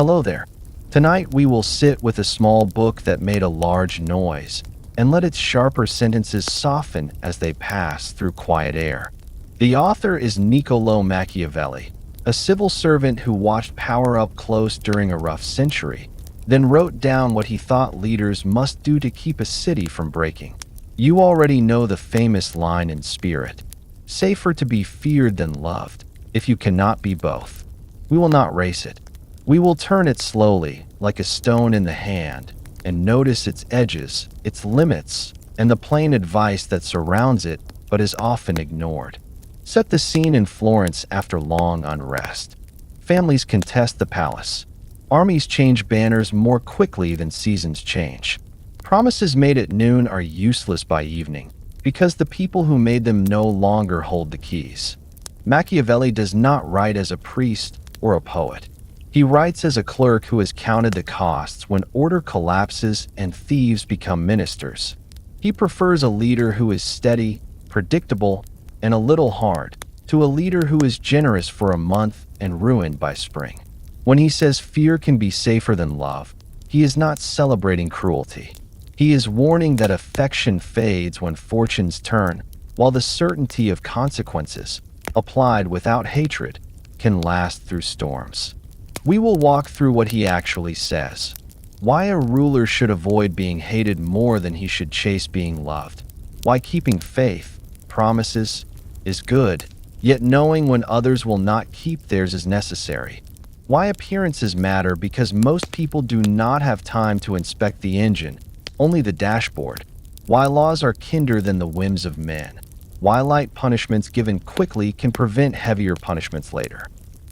Hello there. Tonight we will sit with a small book that made a large noise and let its sharper sentences soften as they pass through quiet air. The author is Niccolo Machiavelli, a civil servant who watched power up close during a rough century, then wrote down what he thought leaders must do to keep a city from breaking. You already know the famous line in Spirit: safer to be feared than loved, if you cannot be both. We will not race it. We will turn it slowly, like a stone in the hand, and notice its edges, its limits, and the plain advice that surrounds it but is often ignored. Set the scene in Florence after long unrest. Families contest the palace. Armies change banners more quickly than seasons change. Promises made at noon are useless by evening, because the people who made them no longer hold the keys. Machiavelli does not write as a priest or a poet. He writes as a clerk who has counted the costs when order collapses and thieves become ministers. He prefers a leader who is steady, predictable, and a little hard, to a leader who is generous for a month and ruined by spring. When he says fear can be safer than love, he is not celebrating cruelty. He is warning that affection fades when fortunes turn, while the certainty of consequences, applied without hatred, can last through storms. We will walk through what he actually says. Why a ruler should avoid being hated more than he should chase being loved. Why keeping faith, promises, is good, yet knowing when others will not keep theirs is necessary. Why appearances matter because most people do not have time to inspect the engine, only the dashboard. Why laws are kinder than the whims of men. Why light punishments given quickly can prevent heavier punishments later.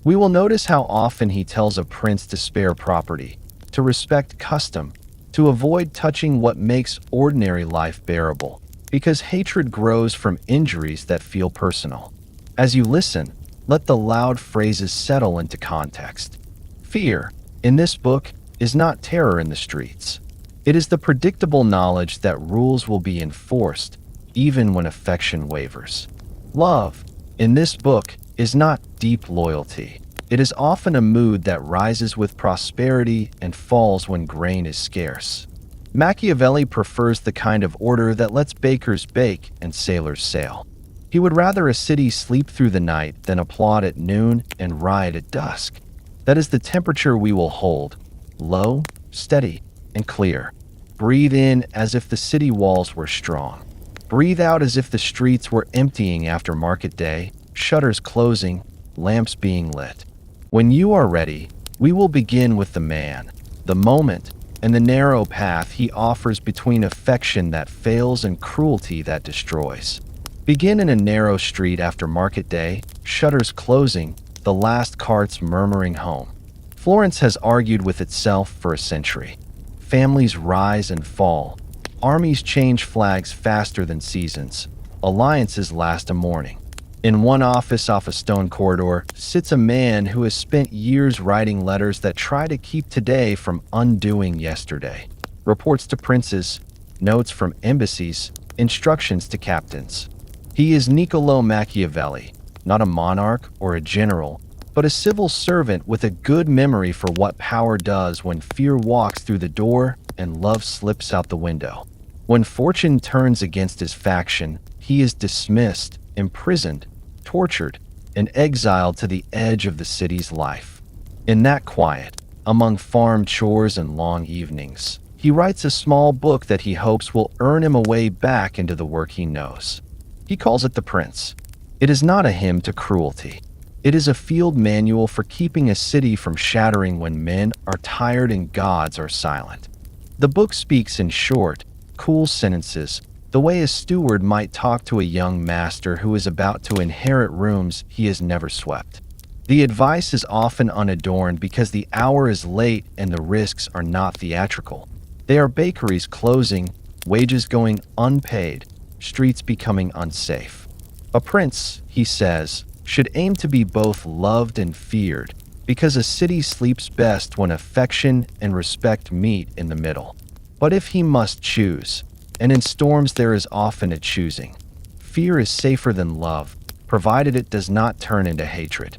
We will notice how often he tells a prince to spare property, to respect custom, to avoid touching what makes ordinary life bearable, because hatred grows from injuries that feel personal. As you listen, let the loud phrases settle into context. Fear, in this book, is not terror in the streets. It is the predictable knowledge that rules will be enforced, even when affection wavers. Love, in this book, is not deep loyalty. It is often a mood that rises with prosperity and falls when grain is scarce. Machiavelli prefers the kind of order that lets bakers bake and sailors sail. He would rather a city sleep through the night than applaud at noon and riot at dusk. That is the temperature we will hold, low, steady, and clear. Breathe in as if the city walls were strong. Breathe out as if the streets were emptying after market day, shutters closing, lamps being lit. When you are ready, we will begin with the man, the moment, and the narrow path he offers between affection that fails and cruelty that destroys. Begin in a narrow street after market day, shutters closing, the last carts murmuring home. Florence has argued with itself for a century. Families rise and fall. Armies change flags faster than seasons. Alliances last a morning. In one office off a stone corridor sits a man who has spent years writing letters that try to keep today from undoing yesterday. Reports to princes, notes from embassies, instructions to captains. He is Niccolo Machiavelli, not a monarch or a general, but a civil servant with a good memory for what power does when fear walks through the door and love slips out the window. When fortune turns against his faction, he is dismissed, imprisoned, tortured, and exiled to the edge of the city's life. In that quiet, among farm chores and long evenings, he writes a small book that he hopes will earn him a way back into the work he knows. He calls it The Prince. It is not a hymn to cruelty. It is a field manual for keeping a city from shattering when men are tired and gods are silent. The book speaks in short, cool sentences, the way a steward might talk to a young master who is about to inherit rooms he has never swept. The advice is often unadorned because the hour is late and the risks are not theatrical. They are bakeries closing, wages going unpaid, streets becoming unsafe. A prince, he says, should aim to be both loved and feared, because a city sleeps best when affection and respect meet in the middle. But if he must choose, and in storms there is often a choosing, fear is safer than love, provided it does not turn into hatred.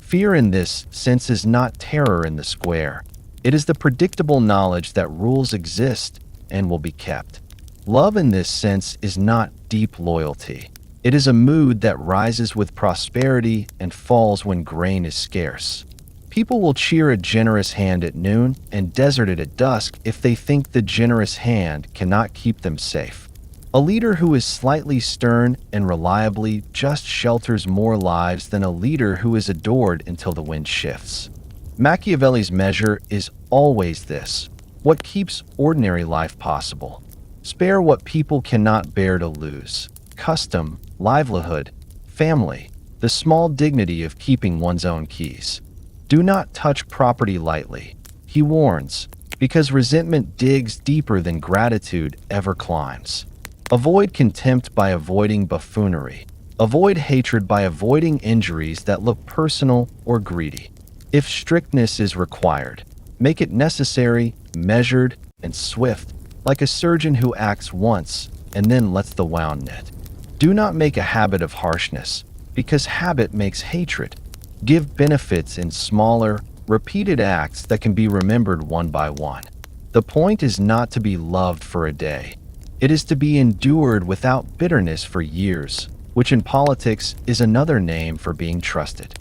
Fear in this sense is not terror in the square. It is the predictable knowledge that rules exist and will be kept. Love in this sense is not deep loyalty. It is a mood that rises with prosperity and falls when grain is scarce. People will cheer a generous hand at noon and desert it at dusk if they think the generous hand cannot keep them safe. A leader who is slightly stern and reliably just shelters more lives than a leader who is adored until the wind shifts. Machiavelli's measure is always this: what keeps ordinary life possible. Spare what people cannot bear to lose: custom, livelihood, family, the small dignity of keeping one's own keys. Do not touch property lightly, he warns, because resentment digs deeper than gratitude ever climbs. Avoid contempt by avoiding buffoonery. Avoid hatred by avoiding injuries that look personal or greedy. If strictness is required, make it necessary, measured, and swift, like a surgeon who acts once and then lets the wound knit. Do not make a habit of harshness, because habit makes hatred. Give benefits in smaller, repeated acts that can be remembered one by one. The point is not to be loved for a day. It is to be endured without bitterness for years, which in politics is another name for being trusted.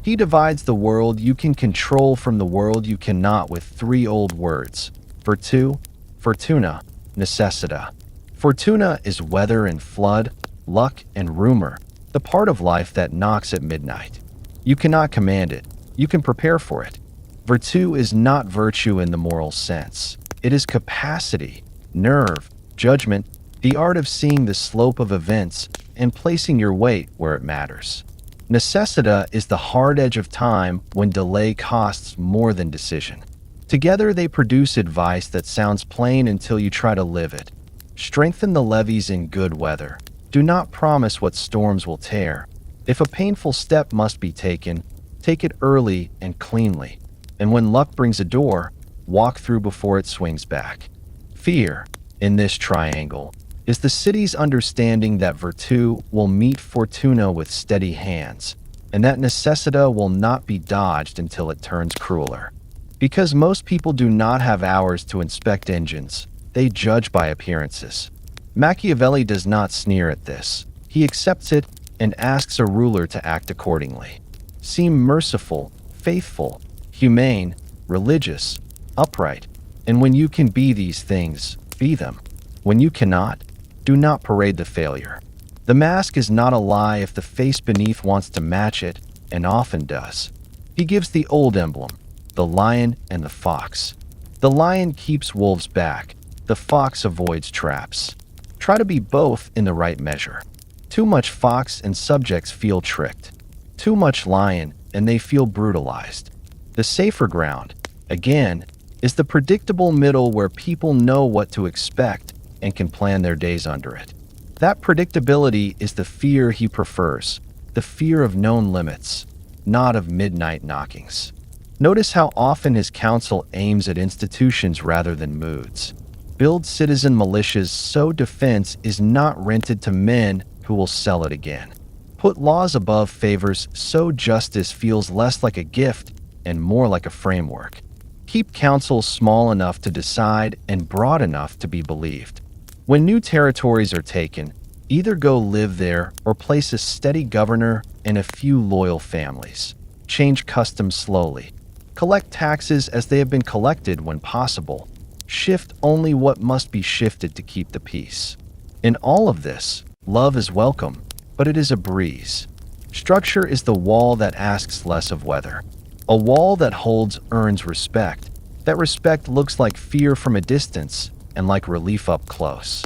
He divides the world you can control from the world you cannot with three old words: virtu, fortuna, necessita. Fortuna is weather and flood, luck and rumor, the part of life that knocks at midnight. You cannot command it, you can prepare for it. Virtu is not virtue in the moral sense. It is capacity, nerve, judgment, the art of seeing the slope of events and placing your weight where it matters. Necessita is the hard edge of time when delay costs more than decision. Together they produce advice that sounds plain until you try to live it. Strengthen the levees in good weather. Do not promise what storms will tear. If a painful step must be taken, take it early and cleanly. And when luck brings a door, walk through before it swings back. Fear, in this triangle, is the city's understanding that virtu will meet fortuna with steady hands, and that necessita will not be dodged until it turns crueler. Because most people do not have hours to inspect engines, they judge by appearances. Machiavelli does not sneer at this. He accepts it and asks a ruler to act accordingly. Seem merciful, faithful, humane, religious, upright, and when you can be these things, be them. When you cannot, do not parade the failure. The mask is not a lie if the face beneath wants to match it, and often does. He gives the old emblem, the lion and the fox. The lion keeps wolves back, the fox avoids traps. Try to be both in the right measure. Too much fox and subjects feel tricked. Too much lion and they feel brutalized. The safer ground, again, is the predictable middle where people know what to expect and can plan their days under it. That predictability is the fear he prefers, the fear of known limits, not of midnight knockings. Notice how often his counsel aims at institutions rather than moods. Build citizen militias so defense is not rented to men who will sell it again. Put laws above favors so justice feels less like a gift and more like a framework. Keep councils small enough to decide and broad enough to be believed. When new territories are taken, either go live there or place a steady governor and a few loyal families. Change customs slowly. Collect taxes as they have been collected when possible. Shift only what must be shifted to keep the peace. In all of this, love is welcome, but it is a breeze. Structure is the wall that asks less of weather. A wall that holds earns respect. That respect looks like fear from a distance and like relief up close.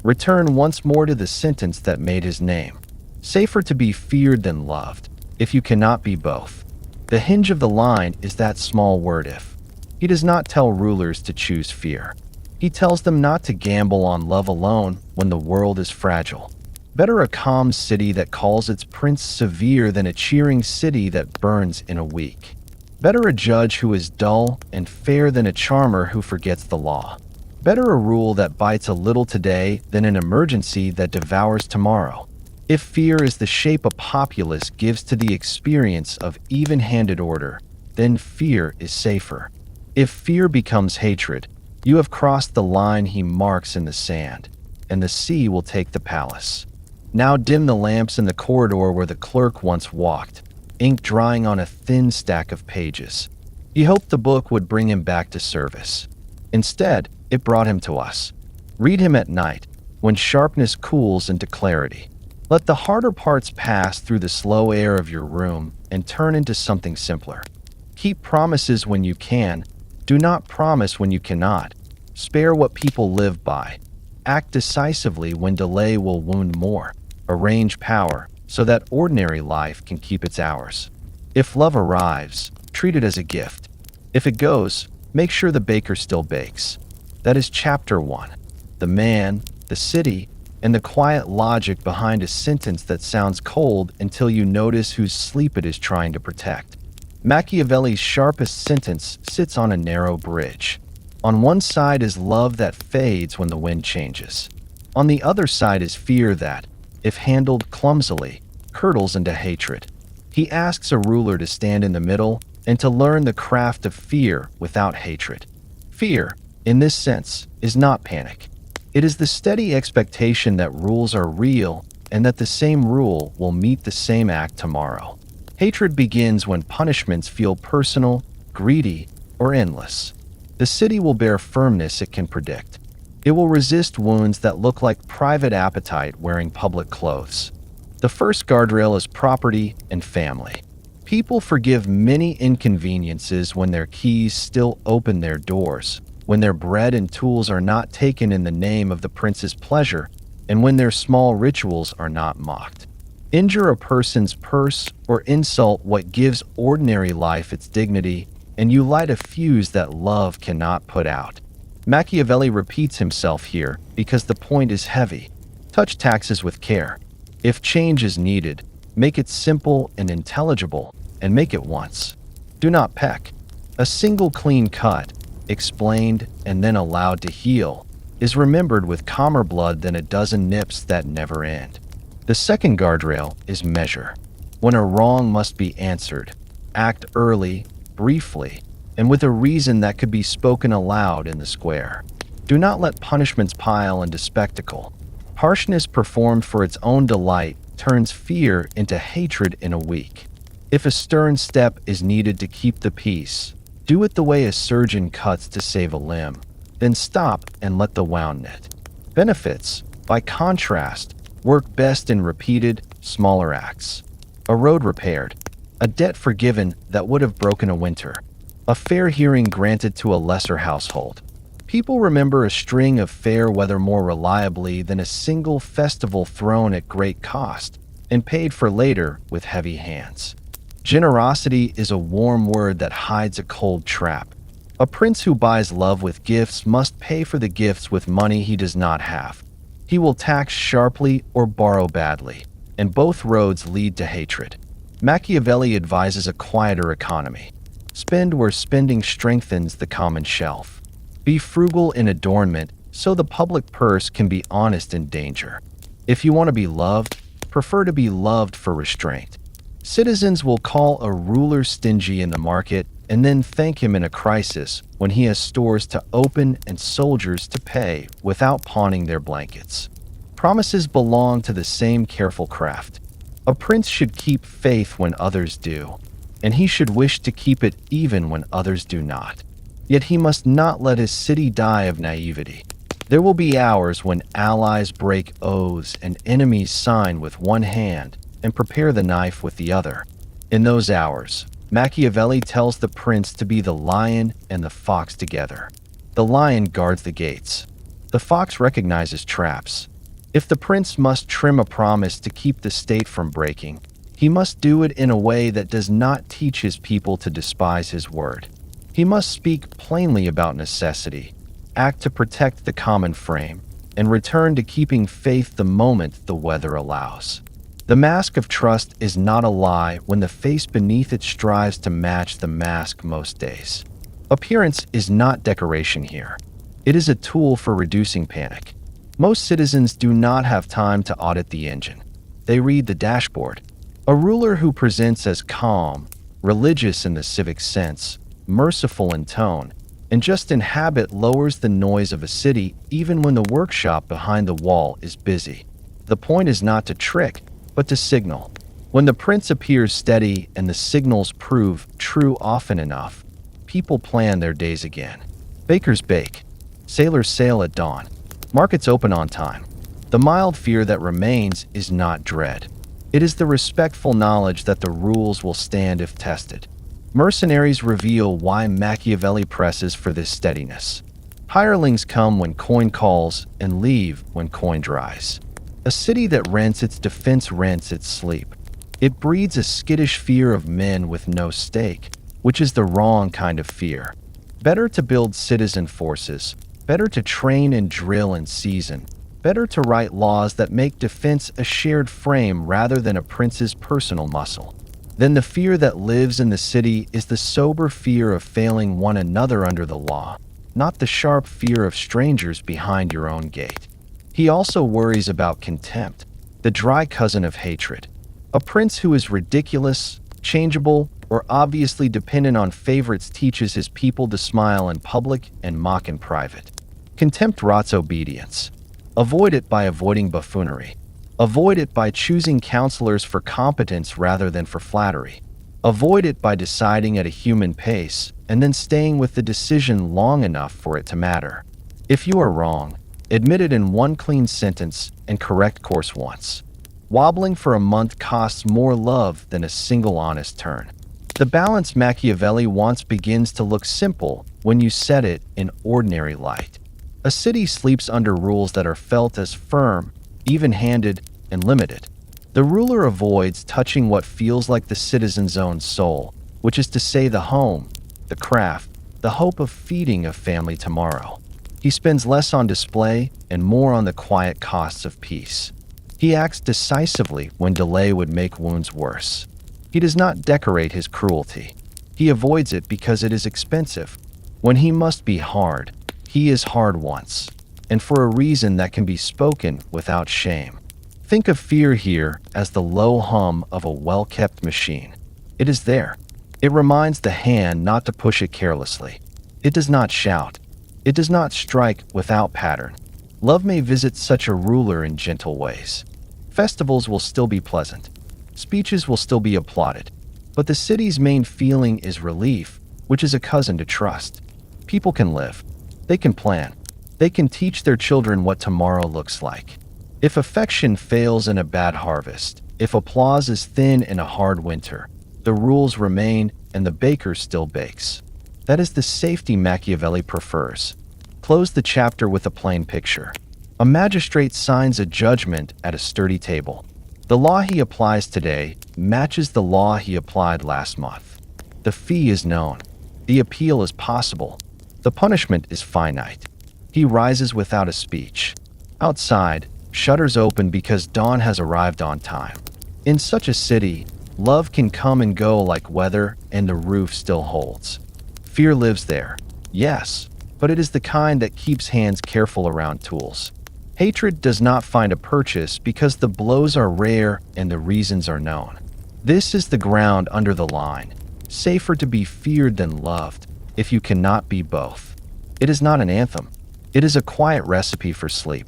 Return once more to the sentence that made his name. Safer to be feared than loved, if you cannot be both. The hinge of the line is that small word if. He does not tell rulers to choose fear. He tells them not to gamble on love alone when the world is fragile. Better a calm city that calls its prince severe than a cheering city that burns in a week. Better a judge who is dull and fair than a charmer who forgets the law. Better a rule that bites a little today than an emergency that devours tomorrow. If fear is the shape a populace gives to the experience of even-handed order, then fear is safer. If fear becomes hatred, you have crossed the line he marks in the sand, and the sea will take the palace. Now dim the lamps in the corridor where the clerk once walked, ink drying on a thin stack of pages. He hoped the book would bring him back to service. Instead, it brought him to us. Read him at night, when sharpness cools into clarity. Let the harder parts pass through the slow air of your room and turn into something simpler. Keep promises when you can. Do not promise when you cannot. Spare what people live by. Act decisively when delay will wound more. Arrange power so that ordinary life can keep its hours. If love arrives, treat it as a gift. If it goes, make sure the baker still bakes. That is chapter 1. The man, the city, and the quiet logic behind a sentence that sounds cold until you notice whose sleep it is trying to protect. Machiavelli's sharpest sentence sits on a narrow bridge. On one side is love that fades when the wind changes. On the other side is fear that, if handled clumsily, curdles into hatred. He asks a ruler to stand in the middle and to learn the craft of fear without hatred. Fear, in this sense, is not panic. It is the steady expectation that rules are real and that the same rule will meet the same act tomorrow. Hatred begins when punishments feel personal, greedy, or endless. The city will bear firmness it can predict. It will resist wounds that look like private appetite wearing public clothes. The first guardrail is property and family. People forgive many inconveniences when their keys still open their doors, when their bread and tools are not taken in the name of the prince's pleasure, and when their small rituals are not mocked. Injure a person's purse or insult what gives ordinary life its dignity, and you light a fuse that love cannot put out. Machiavelli repeats himself here because the point is heavy. Touch taxes with care. If change is needed, make it simple and intelligible, and make it once. Do not peck. A single clean cut, explained and then allowed to heal, is remembered with calmer blood than a dozen nips that never end. The second guardrail is measure. When a wrong must be answered, act early, briefly, and with a reason that could be spoken aloud in the square. Do not let punishments pile into spectacle. Harshness performed for its own delight turns fear into hatred in a week. If a stern step is needed to keep the peace, do it the way a surgeon cuts to save a limb. Then stop and let the wound knit. Benefits, by contrast, work best in repeated, smaller acts. A road repaired, a debt forgiven that would have broken a winter, a fair hearing granted to a lesser household. People remember a string of fair weather more reliably than a single festival thrown at great cost and paid for later with heavy hands. Generosity is a warm word that hides a cold trap. A prince who buys love with gifts must pay for the gifts with money he does not have. He will tax sharply or borrow badly, and both roads lead to hatred. Machiavelli advises a quieter economy. Spend where spending strengthens the common shelf. Be frugal in adornment so the public purse can be honest in danger. If you want to be loved, prefer to be loved for restraint. Citizens will call a ruler stingy in the market and then thank him in a crisis when he has stores to open and soldiers to pay without pawning their blankets. Promises belong to the same careful craft. A prince should keep faith when others do, and he should wish to keep it even when others do not. Yet he must not let his city die of naivety. There will be hours when allies break oaths and enemies sign with one hand and prepare the knife with the other. In those hours, Machiavelli tells the prince to be the lion and the fox together. The lion guards the gates. The fox recognizes traps. If the prince must trim a promise to keep the state from breaking, he must do it in a way that does not teach his people to despise his word. He must speak plainly about necessity, act to protect the common frame, and return to keeping faith the moment the weather allows. The mask of trust is not a lie when the face beneath it strives to match the mask most days. Appearance is not decoration here. It is a tool for reducing panic. Most citizens do not have time to audit the engine. They read the dashboard. A ruler who presents as calm, religious in the civic sense, merciful in tone, and just in habit lowers the noise of a city even when the workshop behind the wall is busy. The point is not to trick, but to signal. When the prince appears steady and the signals prove true often enough, people plan their days again. Bakers bake. Sailors sail at dawn. Markets open on time. The mild fear that remains is not dread. It is the respectful knowledge that the rules will stand if tested. Mercenaries reveal why Machiavelli presses for this steadiness. Hirelings come when coin calls and leave when coin dries. A city that rents its defense rents its sleep. It breeds a skittish fear of men with no stake, which is the wrong kind of fear. Better to build citizen forces, better to train and drill in season, better to write laws that make defense a shared frame rather than a prince's personal muscle. Then the fear that lives in the city is the sober fear of failing one another under the law, not the sharp fear of strangers behind your own gate. He also worries about contempt, the dry cousin of hatred. A prince who is ridiculous, changeable, or obviously dependent on favorites teaches his people to smile in public and mock in private. Contempt rots obedience. Avoid it by avoiding buffoonery. Avoid it by choosing counselors for competence rather than for flattery. Avoid it by deciding at a human pace and then staying with the decision long enough for it to matter. If you are wrong, admit it in one clean sentence and correct course once. Wobbling for a month costs more love than a single honest turn. The balance Machiavelli wants begins to look simple when you set it in ordinary light. A city sleeps under rules that are felt as firm, even-handed, and limited. The ruler avoids touching what feels like the citizen's own soul, which is to say the home, the craft, the hope of feeding a family tomorrow. He spends less on display and more on the quiet costs of peace. He acts decisively when delay would make wounds worse. He does not decorate his cruelty. He avoids it because it is expensive. When he must be hard, he is hard once, and for a reason that can be spoken without shame. Think of fear here as the low hum of a well-kept machine. It is there. It reminds the hand not to push it carelessly. It does not shout. It does not strike without pattern. Love may visit such a ruler in gentle ways. Festivals will still be pleasant. Speeches will still be applauded. But the city's main feeling is relief, which is a cousin to trust. People can live. They can plan. They can teach their children what tomorrow looks like. If affection fails in a bad harvest, if applause is thin in a hard winter, the rules remain and the baker still bakes. That is the safety Machiavelli prefers. Close the chapter with a plain picture. A magistrate signs a judgment at a sturdy table. The law he applies today matches the law he applied last month. The fee is known. The appeal is possible. The punishment is finite. He rises without a speech. Outside, shutters open because dawn has arrived on time. In such a city, love can come and go like weather and the roof still holds. Fear lives there, yes, but it is the kind that keeps hands careful around tools. Hatred does not find a purchase because the blows are rare and the reasons are known. This is the ground under the line, safer to be feared than loved, if you cannot be both. It is not an anthem. It is a quiet recipe for sleep.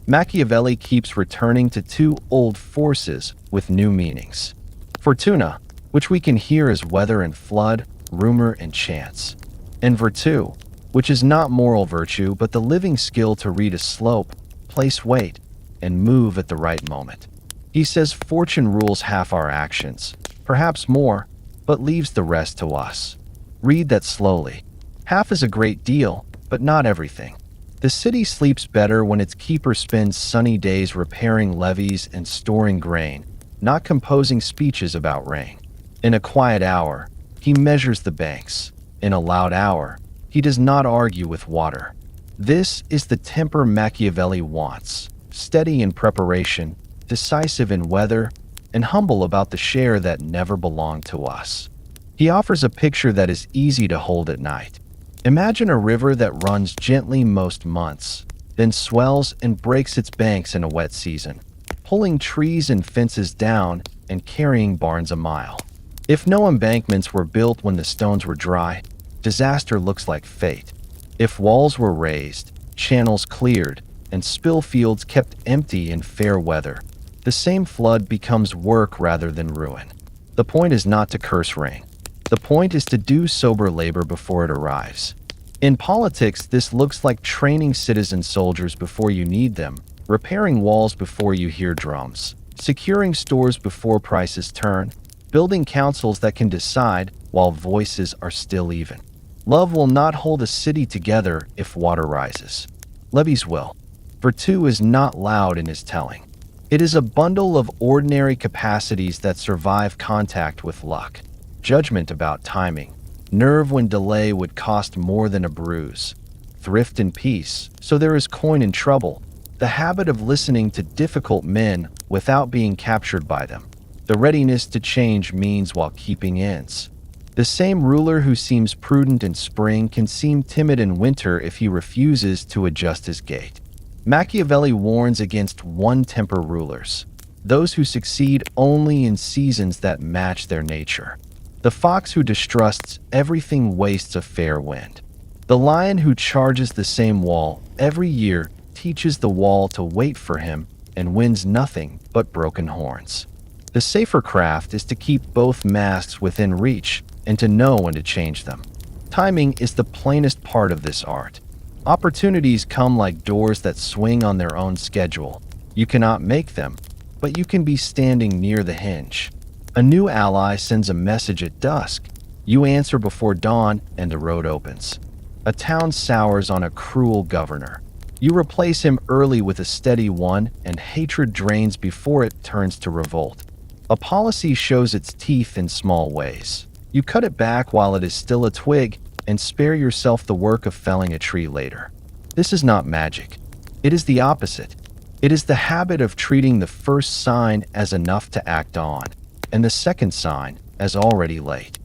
Machiavelli keeps returning to two old forces with new meanings. Fortuna, which we can hear as weather and flood, rumor and chance. And virtu, which is not moral virtue but the living skill to read a slope, place weight, and move at the right moment. He says fortune rules half our actions, perhaps more, but leaves the rest to us. Read that slowly. Half is a great deal, but not everything. The city sleeps better when its keeper spends sunny days repairing levees and storing grain, not composing speeches about rain. In a quiet hour, he measures the banks. In a loud hour, he does not argue with water. This is the temper Machiavelli wants, steady in preparation, decisive in weather, and humble about the share that never belonged to us. He offers a picture that is easy to hold at night. Imagine a river that runs gently most months, then swells and breaks its banks in a wet season, pulling trees and fences down and carrying barns a mile. If no embankments were built when the stones were dry, disaster looks like fate. If walls were raised, channels cleared, and spill fields kept empty in fair weather, the same flood becomes work rather than ruin. The point is not to curse rain. The point is to do sober labor before it arrives. In politics, this looks like training citizen soldiers before you need them, repairing walls before you hear drums, securing stores before prices turn, building councils that can decide while voices are still even. Love will not hold a city together if water rises. Levees will. Virtue is not loud in his telling. It is a bundle of ordinary capacities that survive contact with luck. Judgment about timing. Nerve when delay would cost more than a bruise. Thrift in peace, so there is coin in trouble. The habit of listening to difficult men without being captured by them. The readiness to change means while keeping ends. The same ruler who seems prudent in spring can seem timid in winter if he refuses to adjust his gait. Machiavelli warns against one-temper rulers, those who succeed only in seasons that match their nature. The fox who distrusts everything wastes a fair wind. The lion who charges the same wall every year teaches the wall to wait for him and wins nothing but broken horns. The safer craft is to keep both masks within reach and to know when to change them. Timing is the plainest part of this art. Opportunities come like doors that swing on their own schedule. You cannot make them, but you can be standing near the hinge. A new ally sends a message at dusk. You answer before dawn and the road opens. A town sours on a cruel governor. You replace him early with a steady one, and hatred drains before it turns to revolt. A policy shows its teeth in small ways. You cut it back while it is still a twig and spare yourself the work of felling a tree later. This is not magic. It is the opposite. It is the habit of treating the first sign as enough to act on, and the second sign as already late.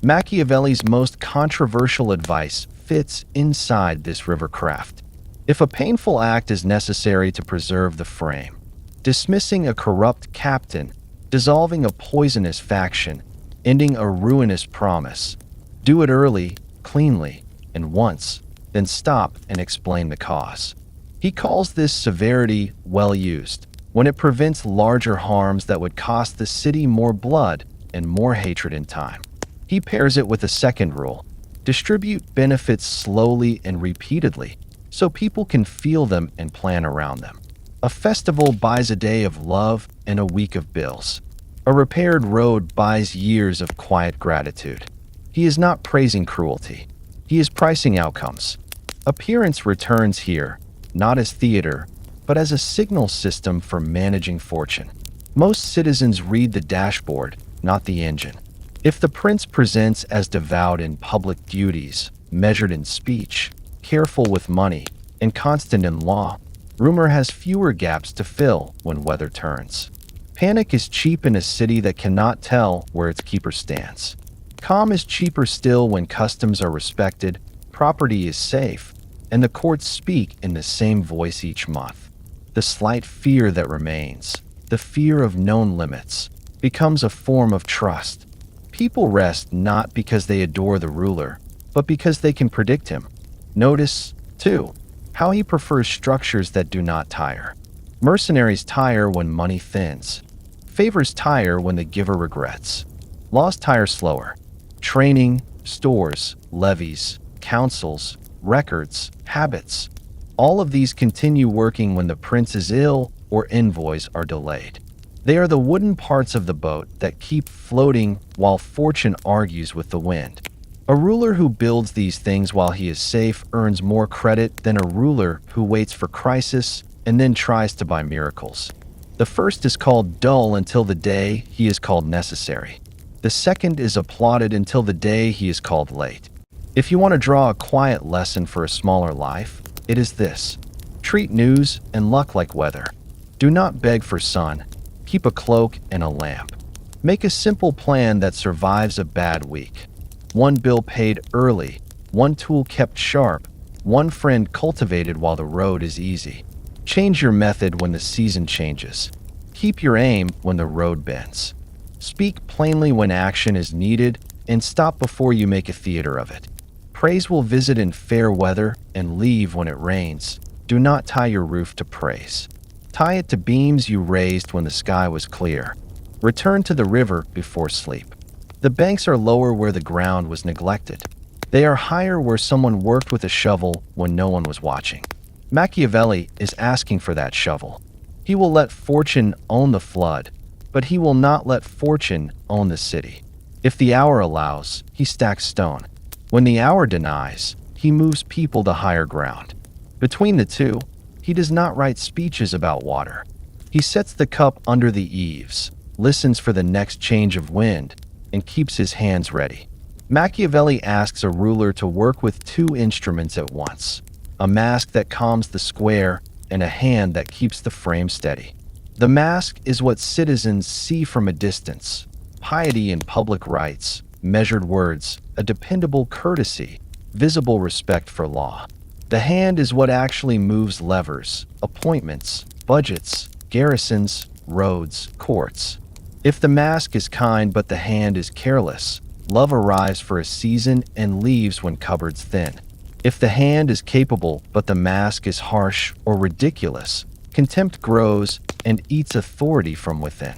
Machiavelli's most controversial advice fits inside this river craft. If a painful act is necessary to preserve the frame, dismissing a corrupt captain, dissolving a poisonous faction, ending a ruinous promise, do it early, cleanly, and once, then stop and explain the cause. He calls this severity well used, when it prevents larger harms that would cost the city more blood and more hatred in time. He pairs it with a second rule: distribute benefits slowly and repeatedly, so people can feel them and plan around them. A festival buys a day of love and a week of bills. A repaired road buys years of quiet gratitude. He is not praising cruelty. He is pricing outcomes. Appearance returns here, not as theater, but as a signal system for managing fortune. Most citizens read the dashboard, not the engine. If the prince presents as devout in public duties, measured in speech, careful with money, and constant in law, rumor has fewer gaps to fill when weather turns. Panic is cheap in a city that cannot tell where its keeper stands. Calm is cheaper still when customs are respected, property is safe, and the courts speak in the same voice each month. The slight fear that remains, the fear of known limits, becomes a form of trust. People rest not because they adore the ruler, but because they can predict him. Notice, too, how he prefers structures that do not tire. Mercenaries tire when money thins. Favors tire when the giver regrets. Laws tire slower. Training, stores, levies, councils, records, habits. All of these continue working when the prince is ill or envoys are delayed. They are the wooden parts of the boat that keep floating while fortune argues with the wind. A ruler who builds these things while he is safe earns more credit than a ruler who waits for crisis and then tries to buy miracles. The first is called dull until the day he is called necessary. The second is applauded until the day he is called late. If you want to draw a quiet lesson for a smaller life, it is this: treat news and luck like weather. Do not beg for sun. Keep a cloak and a lamp. Make a simple plan that survives a bad week. One bill paid early, one tool kept sharp, one friend cultivated while the road is easy. Change your method when the season changes. Keep your aim when the road bends. Speak plainly when action is needed, and stop before you make a theater of it. Praise will visit in fair weather and leave when it rains. Do not tie your roof to praise. Tie it to beams you raised when the sky was clear. Return to the river before sleep. The banks are lower where the ground was neglected. They are higher where someone worked with a shovel when no one was watching. Machiavelli is asking for that shovel. He will let fortune own the flood, but he will not let fortune own the city. If the hour allows, he stacks stone. When the hour denies, he moves people to higher ground. Between the two, he does not write speeches about water. He sets the cup under the eaves, listens for the next change of wind, and keeps his hands ready. Machiavelli asks a ruler to work with two instruments at once, a mask that calms the square and a hand that keeps the frame steady. The mask is what citizens see from a distance: piety in public rites, measured words, a dependable courtesy, visible respect for law. The hand is what actually moves levers, appointments, budgets, garrisons, roads, courts. If the mask is kind but the hand is careless, love arrives for a season and leaves when cupboards thin. If the hand is capable but the mask is harsh or ridiculous, contempt grows and eats authority from within.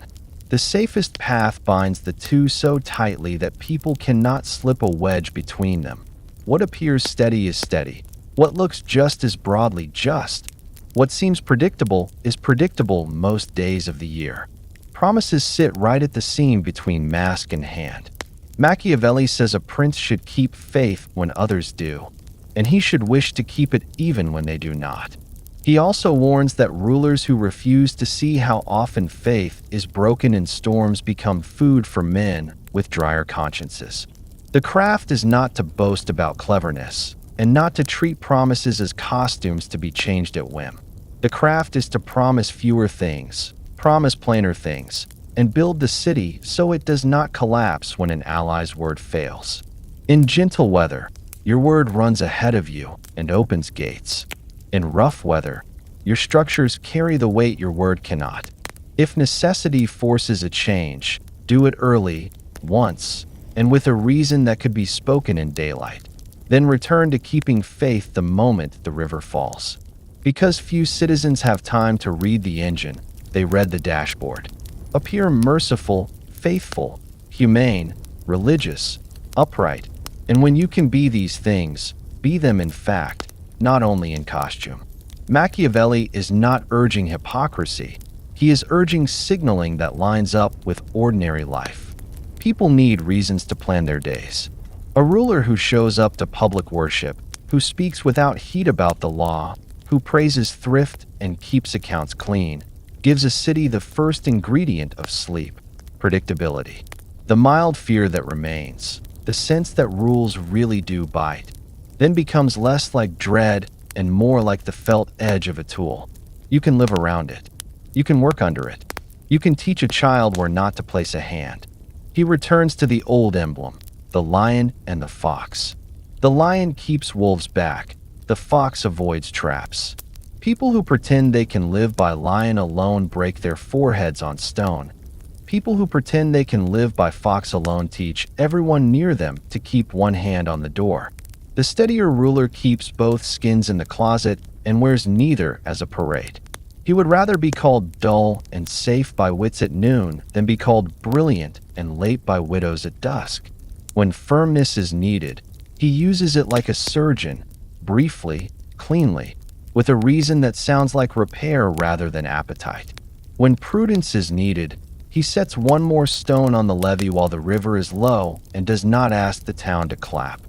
The safest path binds the two so tightly that people cannot slip a wedge between them. What appears steady is steady. What looks just is broadly just. What seems predictable is predictable most days of the year. Promises sit right at the seam between mask and hand. Machiavelli says a prince should keep faith when others do, and he should wish to keep it even when they do not. He also warns that rulers who refuse to see how often faith is broken in storms become food for men with drier consciences. The craft is not to boast about cleverness, and not to treat promises as costumes to be changed at whim. The craft is to promise fewer things, promise plainer things, and build the city so it does not collapse when an ally's word fails. In gentle weather, your word runs ahead of you and opens gates. In rough weather, your structures carry the weight your word cannot. If necessity forces a change, do it early, once, and with a reason that could be spoken in daylight. Then return to keeping faith the moment the river falls. Because few citizens have time to read the engine, they read the dashboard. Appear merciful, faithful, humane, religious, upright, and when you can be these things, be them in fact, not only in costume. Machiavelli is not urging hypocrisy. He is urging signaling that lines up with ordinary life. People need reasons to plan their days. A ruler who shows up to public worship, who speaks without heat about the law, who praises thrift and keeps accounts clean, gives a city the first ingredient of sleep: predictability. The mild fear that remains, the sense that rules really do bite, then becomes less like dread and more like the felt edge of a tool. You can live around it. You can work under it. You can teach a child where not to place a hand. He returns to the old emblem: the lion and the fox. The lion keeps wolves back. The fox avoids traps. People who pretend they can live by lion alone break their foreheads on stone. People who pretend they can live by fox alone teach everyone near them to keep one hand on the door. The steadier ruler keeps both skins in the closet and wears neither as a parade. He would rather be called dull and safe by wits at noon than be called brilliant and late by widows at dusk. When firmness is needed, he uses it like a surgeon, briefly, cleanly, with a reason that sounds like repair rather than appetite. When prudence is needed, he sets one more stone on the levee while the river is low and does not ask the town to clap.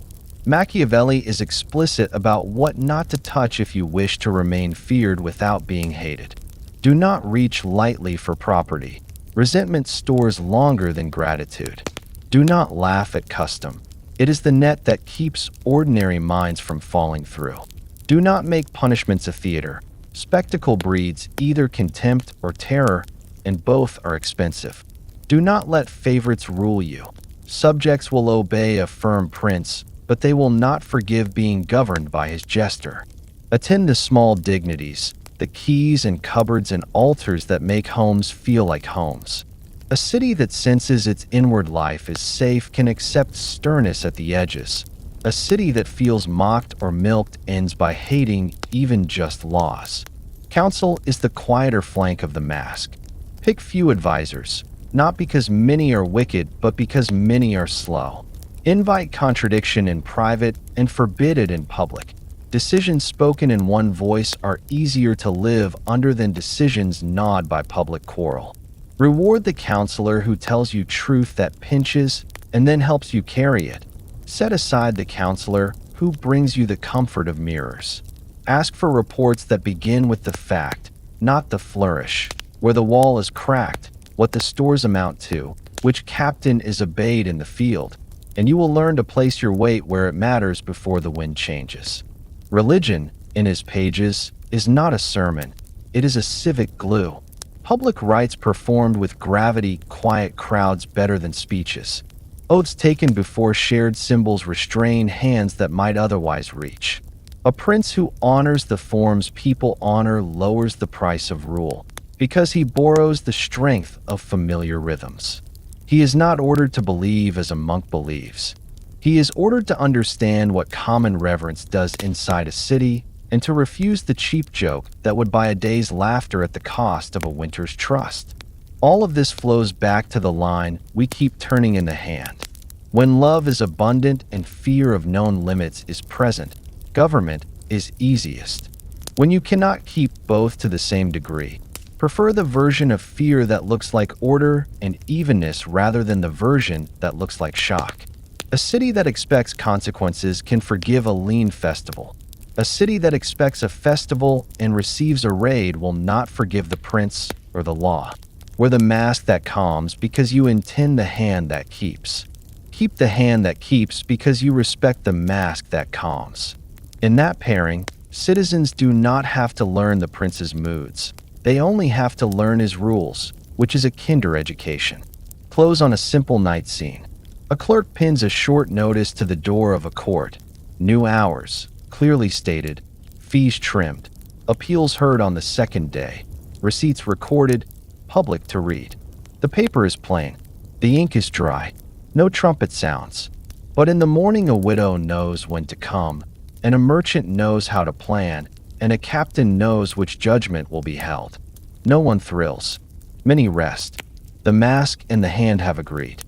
Machiavelli is explicit about what not to touch if you wish to remain feared without being hated. Do not reach lightly for property. Resentment stores longer than gratitude. Do not laugh at custom. It is the net that keeps ordinary minds from falling through. Do not make punishments a theater. Spectacle breeds either contempt or terror, and both are expensive. Do not let favorites rule you. Subjects will obey a firm prince, but they will not forgive being governed by his jester. Attend to small dignities, the keys and cupboards and altars that make homes feel like homes. A city that senses its inward life is safe can accept sternness at the edges. A city that feels mocked or milked ends by hating even just laws. Counsel is the quieter flank of the mask. Pick few advisors, not because many are wicked, but because many are slow. Invite contradiction in private and forbid it in public. Decisions spoken in one voice are easier to live under than decisions gnawed by public quarrel. Reward the counselor who tells you truth that pinches and then helps you carry it. Set aside the counselor who brings you the comfort of mirrors. Ask for reports that begin with the fact, not the flourish. Where the wall is cracked, what the stores amount to, which captain is obeyed in the field, and you will learn to place your weight where it matters before the wind changes. Religion, in his pages, is not a sermon. It is a civic glue. Public rites performed with gravity quiet crowds better than speeches. Oaths taken before shared symbols restrain hands that might otherwise reach. A prince who honors the forms people honor lowers the price of rule, because he borrows the strength of familiar rhythms. He is not ordered to believe as a monk believes. He is ordered to understand what common reverence does inside a city and to refuse the cheap joke that would buy a day's laughter at the cost of a winter's trust. All of this flows back to the line we keep turning in the hand. When love is abundant and fear of known limits is present, government is easiest. When you cannot keep both to the same degree, prefer the version of fear that looks like order and evenness rather than the version that looks like shock. A city that expects consequences can forgive a lean festival. A city that expects a festival and receives a raid will not forgive the prince or the law. Wear the mask that calms because you intend the hand that keeps. Keep the hand that keeps because you respect the mask that calms. In that pairing, citizens do not have to learn the prince's moods. They only have to learn his rules, which is a kinder education. Close on a simple night scene. A clerk pins a short notice to the door of a court. New hours, clearly stated, fees trimmed, appeals heard on the second day, receipts recorded, public to read. The paper is plain, the ink is dry, no trumpet sounds. But in the morning a widow knows when to come, and a merchant knows how to plan, and a captain knows which judgment will be held. No one thrills. Many rest. The mask and the hand have agreed.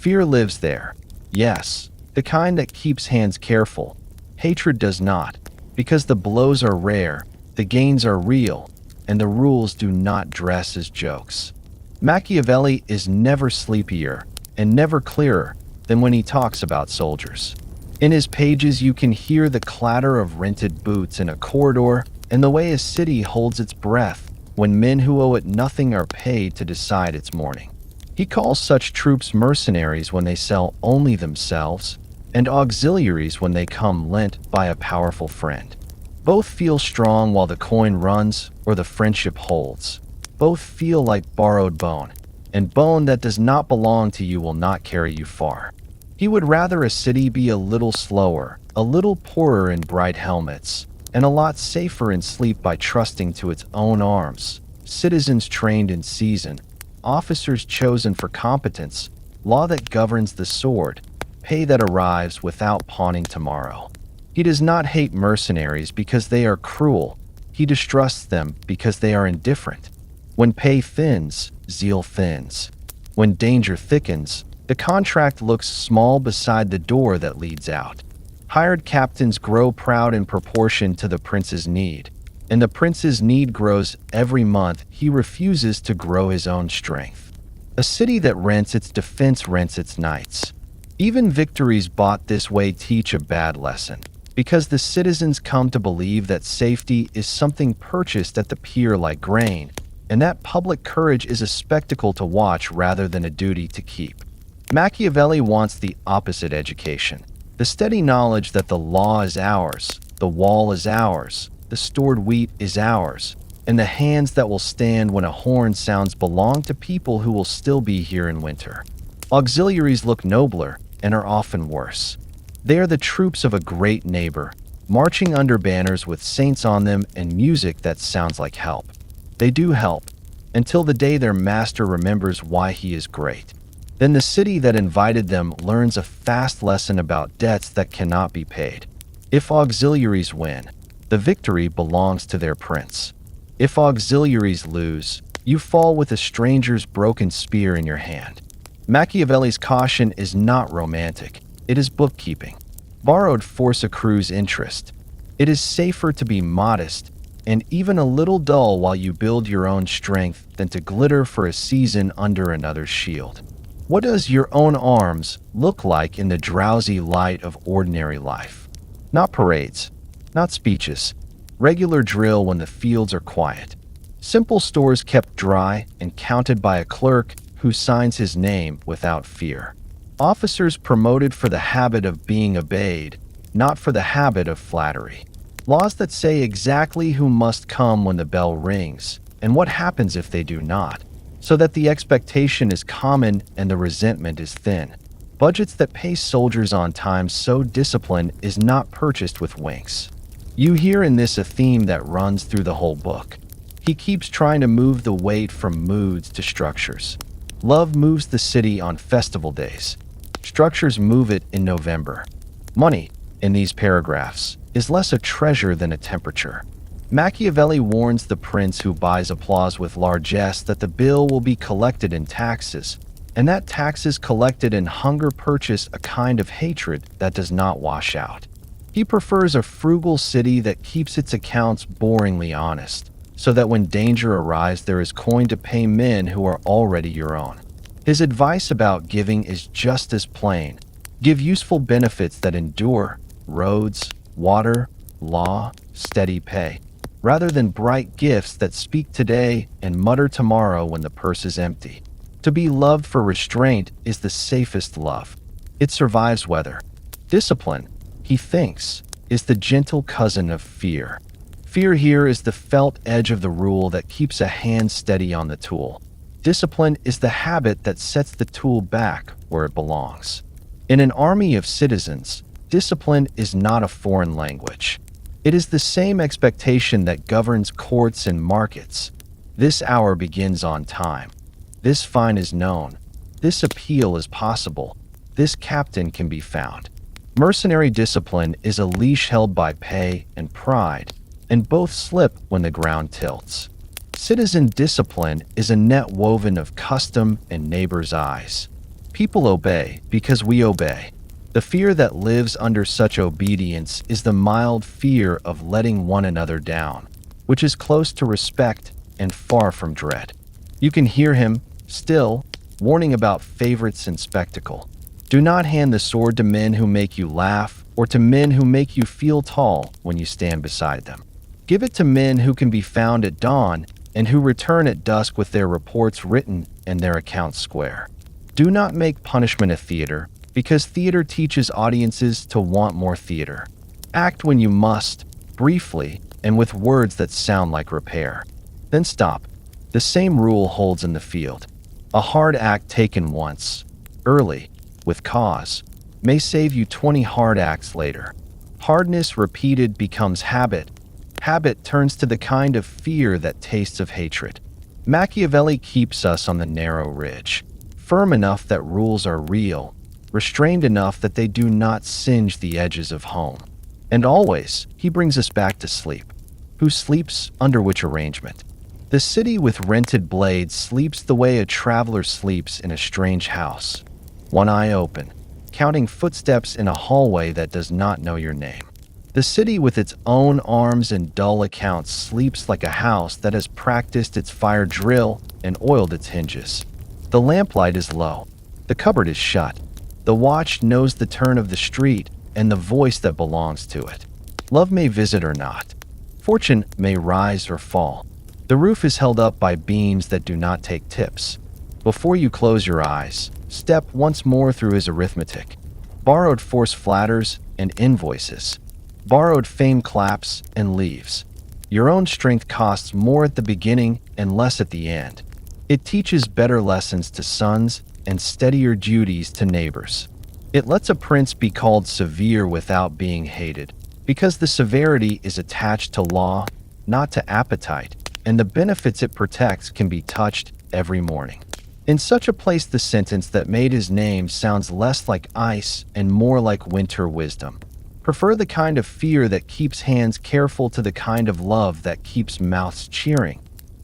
Fear lives there. Yes, the kind that keeps hands careful. Hatred does not, because the blows are rare, the gains are real, and the rules do not dress as jokes. Machiavelli is never sleepier and never clearer than when he talks about soldiers. In his pages you can hear the clatter of rented boots in a corridor and the way a city holds its breath when men who owe it nothing are paid to decide its morning. He calls such troops mercenaries when they sell only themselves, and auxiliaries when they come lent by a powerful friend. Both feel strong while the coin runs or the friendship holds. Both feel like borrowed bone, and bone that does not belong to you will not carry you far. He would rather a city be a little slower, a little poorer in bright helmets, and a lot safer in sleep by trusting to its own arms, citizens trained in season, officers chosen for competence, law that governs the sword, pay that arrives without pawning tomorrow. He does not hate mercenaries because they are cruel. He distrusts them because they are indifferent. When pay thins, zeal thins. When danger thickens, the contract looks small beside the door that leads out. Hired captains grow proud in proportion to the prince's need, and the prince's need grows every month he refuses to grow his own strength. A city that rents its defense rents its knights. Even victories bought this way teach a bad lesson, because the citizens come to believe that safety is something purchased at the pier like grain, and that public courage is a spectacle to watch rather than a duty to keep. Machiavelli wants the opposite education, the steady knowledge that the law is ours, the wall is ours, the stored wheat is ours, and the hands that will stand when a horn sounds belong to people who will still be here in winter. Auxiliaries look nobler and are often worse. They are the troops of a great neighbor, marching under banners with saints on them and music that sounds like help. They do help, until the day their master remembers why he is great. Then the city that invited them learns a fast lesson about debts that cannot be paid. If auxiliaries win, the victory belongs to their prince. If auxiliaries lose, you fall with a stranger's broken spear in your hand. Machiavelli's caution is not romantic, it is bookkeeping. Borrowed force accrues interest. It is safer to be modest and even a little dull while you build your own strength than to glitter for a season under another's shield. What does your own arms look like in the drowsy light of ordinary life? Not parades, not speeches, regular drill when the fields are quiet. Simple stores kept dry and counted by a clerk who signs his name without fear. Officers promoted for the habit of being obeyed, not for the habit of flattery. Laws that say exactly who must come when the bell rings, and what happens if they do not, so that the expectation is common and the resentment is thin. Budgets that pay soldiers on time so discipline is not purchased with winks. You hear in this a theme that runs through the whole book. He keeps trying to move the weight from moods to structures. Love moves the city on festival days. Structures move it in November. Money, in these paragraphs, is less a treasure than a temperature. Machiavelli warns the prince who buys applause with largesse that the bill will be collected in taxes, and that taxes collected in hunger purchase a kind of hatred that does not wash out. He prefers a frugal city that keeps its accounts boringly honest, so that when danger arrives there is coin to pay men who are already your own. His advice about giving is just as plain. Give useful benefits that endure, roads, water, law, steady pay, rather than bright gifts that speak today and mutter tomorrow when the purse is empty. To be loved for restraint is the safest love. It survives weather. Discipline, he thinks, is the gentle cousin of fear. Fear here is the felt edge of the rule that keeps a hand steady on the tool. Discipline is the habit that sets the tool back where it belongs. In an army of citizens, discipline is not a foreign language. It is the same expectation that governs courts and markets. This hour begins on time. This fine is known. This appeal is possible. This captain can be found. Mercenary discipline is a leash held by pay and pride, and both slip when the ground tilts. Citizen discipline is a net woven of custom and neighbors' eyes. People obey because we obey. The fear that lives under such obedience is the mild fear of letting one another down, which is close to respect and far from dread. You can hear him, still, warning about favorites and spectacle. Do not hand the sword to men who make you laugh or to men who make you feel tall when you stand beside them. Give it to men who can be found at dawn and who return at dusk with their reports written and their accounts square. Do not make punishment a theater, because theater teaches audiences to want more theater. Act when you must, briefly, and with words that sound like repair. Then stop. The same rule holds in the field. A hard act taken once, early, with cause, may save you 20 hard acts later. Hardness repeated becomes habit. Habit turns to the kind of fear that tastes of hatred. Machiavelli keeps us on the narrow ridge, firm enough that rules are real, restrained enough that they do not singe the edges of home. And always, he brings us back to sleep. Who sleeps under which arrangement? The city with rented blades sleeps the way a traveler sleeps in a strange house, one eye open, counting footsteps in a hallway that does not know your name. The city with its own arms and dull accounts sleeps like a house that has practiced its fire drill and oiled its hinges. The lamplight is low. The cupboard is shut. The watch knows the turn of the street and the voice that belongs to it. Love may visit or not. Fortune may rise or fall. The roof is held up by beams that do not take tips. Before you close your eyes, step once more through his arithmetic. Borrowed force flatters and invoices. Borrowed fame claps and leaves. Your own strength costs more at the beginning and less at the end. It teaches better lessons to sons and steadier duties to neighbors. It lets a prince be called severe without being hated, because the severity is attached to law, not to appetite, and the benefits it protects can be touched every morning. In such a place, the sentence that made his name sounds less like ice and more like winter wisdom. Prefer the kind of fear that keeps hands careful to the kind of love that keeps mouths cheering.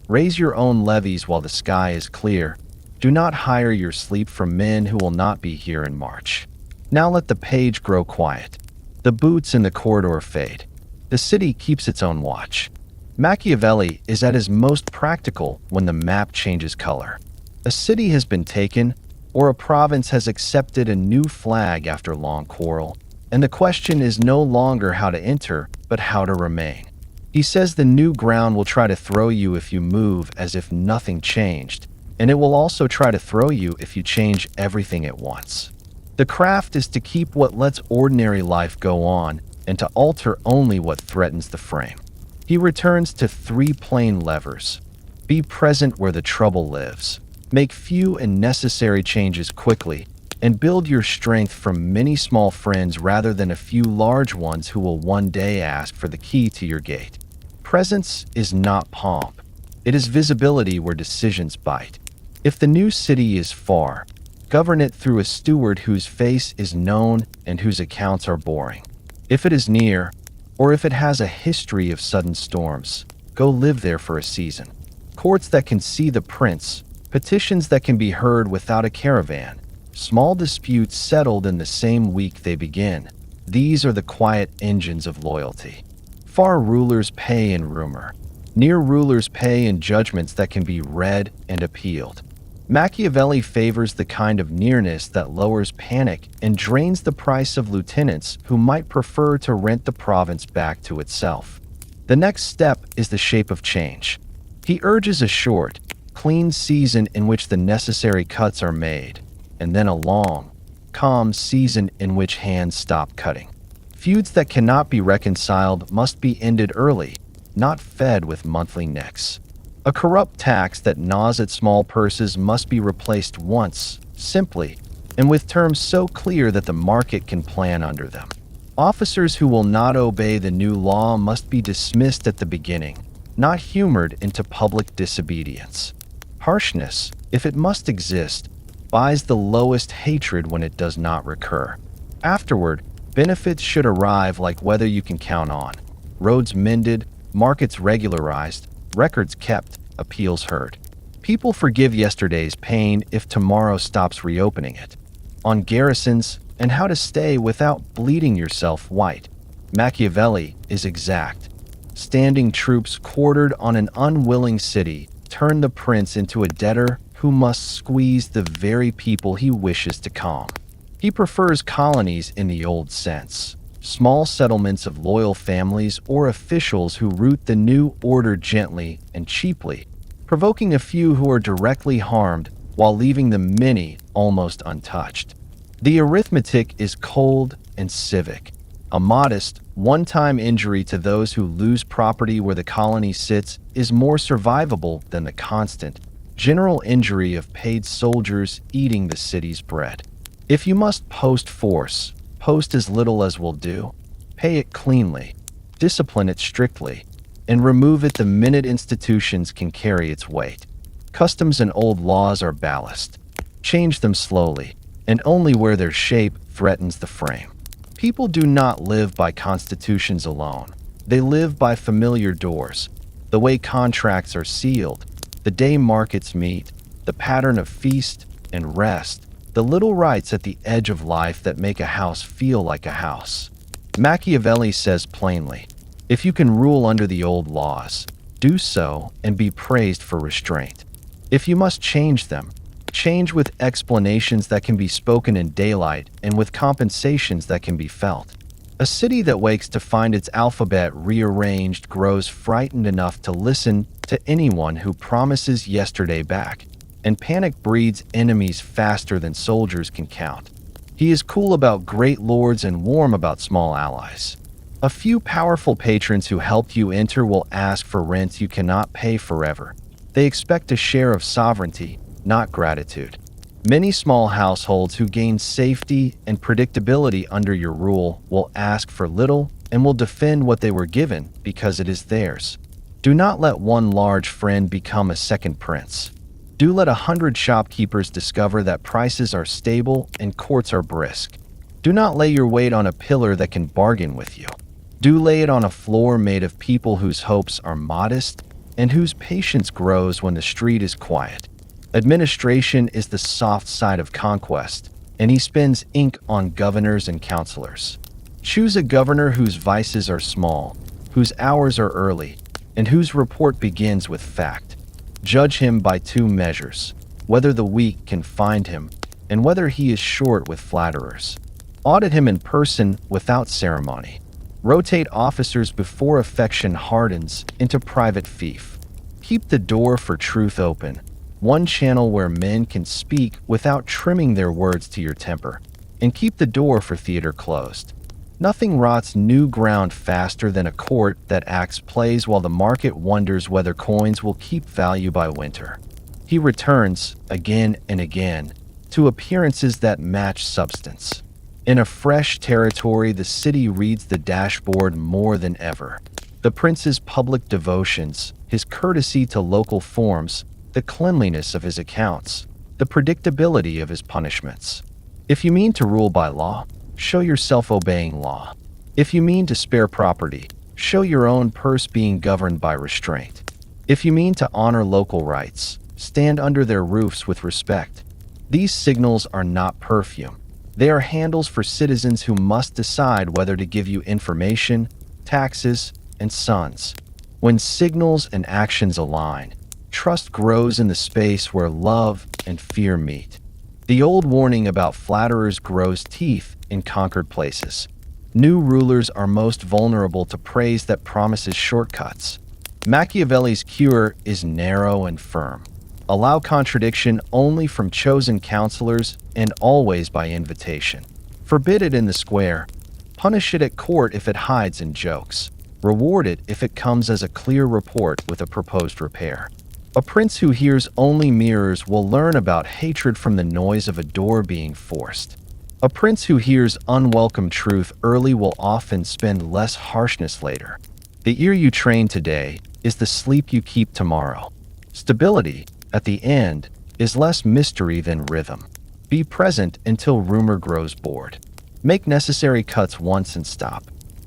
Raise your own levies while the sky is clear. Do not hire your sleep from men who will not be here in March. Now let the page grow quiet. The boots in the corridor fade. The city keeps its own watch. Machiavelli is at his most practical when the map changes color. A city has been taken, or a province has accepted a new flag after long quarrel, and the question is no longer how to enter, but how to remain. He says the new ground will try to throw you if you move as if nothing changed, and it will also try to throw you if you change everything at once. The craft is to keep what lets ordinary life go on and to alter only what threatens the frame. He returns to 3 plain levers. Be present where the trouble lives. Make few and necessary changes quickly, and build your strength from many small friends rather than a few large ones who will one day ask for the key to your gate. Presence is not pomp. It is visibility where decisions bite. If the new city is far, govern it through a steward whose face is known and whose accounts are boring. If it is near, or if it has a history of sudden storms, go live there for a season. Courts that can see the prince, petitions that can be heard without a caravan, small disputes settled in the same week they begin. These are the quiet engines of loyalty. Far rulers pay in rumor. Near rulers pay in judgments that can be read and appealed. Machiavelli favors the kind of nearness that lowers panic and drains the price of lieutenants who might prefer to rent the province back to itself. The next step is the shape of change. He urges a short, clean season in which the necessary cuts are made, and then a long, calm season in which hands stop cutting. Feuds that cannot be reconciled must be ended early, not fed with monthly nicks. A corrupt tax that gnaws at small purses must be replaced once, simply, and with terms so clear that the market can plan under them. Officers who will not obey the new law must be dismissed at the beginning, not humored into public disobedience. Harshness, if it must exist, buys the lowest hatred when it does not recur. Afterward, benefits should arrive like weather you can count on. Roads mended, markets regularized, records kept, appeals heard. People forgive yesterday's pain if tomorrow stops reopening it. On garrisons and how to stay without bleeding yourself white, Machiavelli is exact. Standing troops quartered on an unwilling city turn the prince into a debtor who must squeeze the very people he wishes to calm. He prefers colonies in the old sense, small settlements of loyal families or officials who root the new order gently and cheaply, provoking a few who are directly harmed while leaving the many almost untouched. The arithmetic is cold and civic. A modest, one-time injury to those who lose property where the colony sits is more survivable than the constant, general injury of paid soldiers eating the city's bread. If you must post force, post as little as will do. Pay it cleanly, discipline it strictly, and remove it the minute institutions can carry its weight. Customs and old laws are ballast. Change them slowly, and only where their shape threatens the frame. People do not live by constitutions alone. They live by familiar doors, the way contracts are sealed, the day markets meet, the pattern of feast and rest, the little rites at the edge of life that make a house feel like a house. Machiavelli says plainly, if you can rule under the old laws, do so and be praised for restraint. If you must change them, change with explanations that can be spoken in daylight and with compensations that can be felt. A city that wakes to find its alphabet rearranged grows frightened enough to listen to anyone who promises yesterday back, and panic breeds enemies faster than soldiers can count. He is cool about great lords and warm about small allies. A few powerful patrons who helped you enter will ask for rents you cannot pay forever. They expect a share of sovereignty, not gratitude. Many small households who gain safety and predictability under your rule will ask for little and will defend what they were given because it is theirs. Do not let one large friend become a second prince. Do let 100 shopkeepers discover that prices are stable and courts are brisk. Do not lay your weight on a pillar that can bargain with you. Do lay it on a floor made of people whose hopes are modest and whose patience grows when the street is quiet. Administration is the soft side of conquest, and he spends ink on governors and counselors. Choose a governor whose vices are small, whose hours are early, and whose report begins with fact. Judge him by two measures: whether the weak can find him, and whether he is short with flatterers. Audit him in person without ceremony. Rotate officers before affection hardens into private fief. Keep the door for truth open, one channel where men can speak without trimming their words to your temper, and keep the door for theater closed. Nothing rots new ground faster than a court that acts plays while the market wonders whether coins will keep value by winter. He returns, again and again, to appearances that match substance. In a fresh territory, the city reads the dashboard more than ever. The prince's public devotions, his courtesy to local forms, the cleanliness of his accounts, the predictability of his punishments. If you mean to rule by law, show yourself obeying law. If you mean to spare property, show your own purse being governed by restraint. If you mean to honor local rights, stand under their roofs with respect. These signals are not perfume. They are handles for citizens who must decide whether to give you information, taxes, and sons. When signals and actions align, trust grows in the space where love and fear meet. The old warning about flatterers grows teeth in conquered places. New rulers are most vulnerable to praise that promises shortcuts. Machiavelli's cure is narrow and firm. Allow contradiction only from chosen counselors and always by invitation. Forbid it in the square. Punish it at court if it hides in jokes. Reward it if it comes as a clear report with a proposed repair. A prince who hears only mirrors will learn about hatred from the noise of a door being forced. A prince who hears unwelcome truth early will often spend less harshness later. The ear you train today is the sleep you keep tomorrow. Stability, at the end, is less mystery than rhythm. Be present until rumor grows bored. Make necessary cuts once and stop.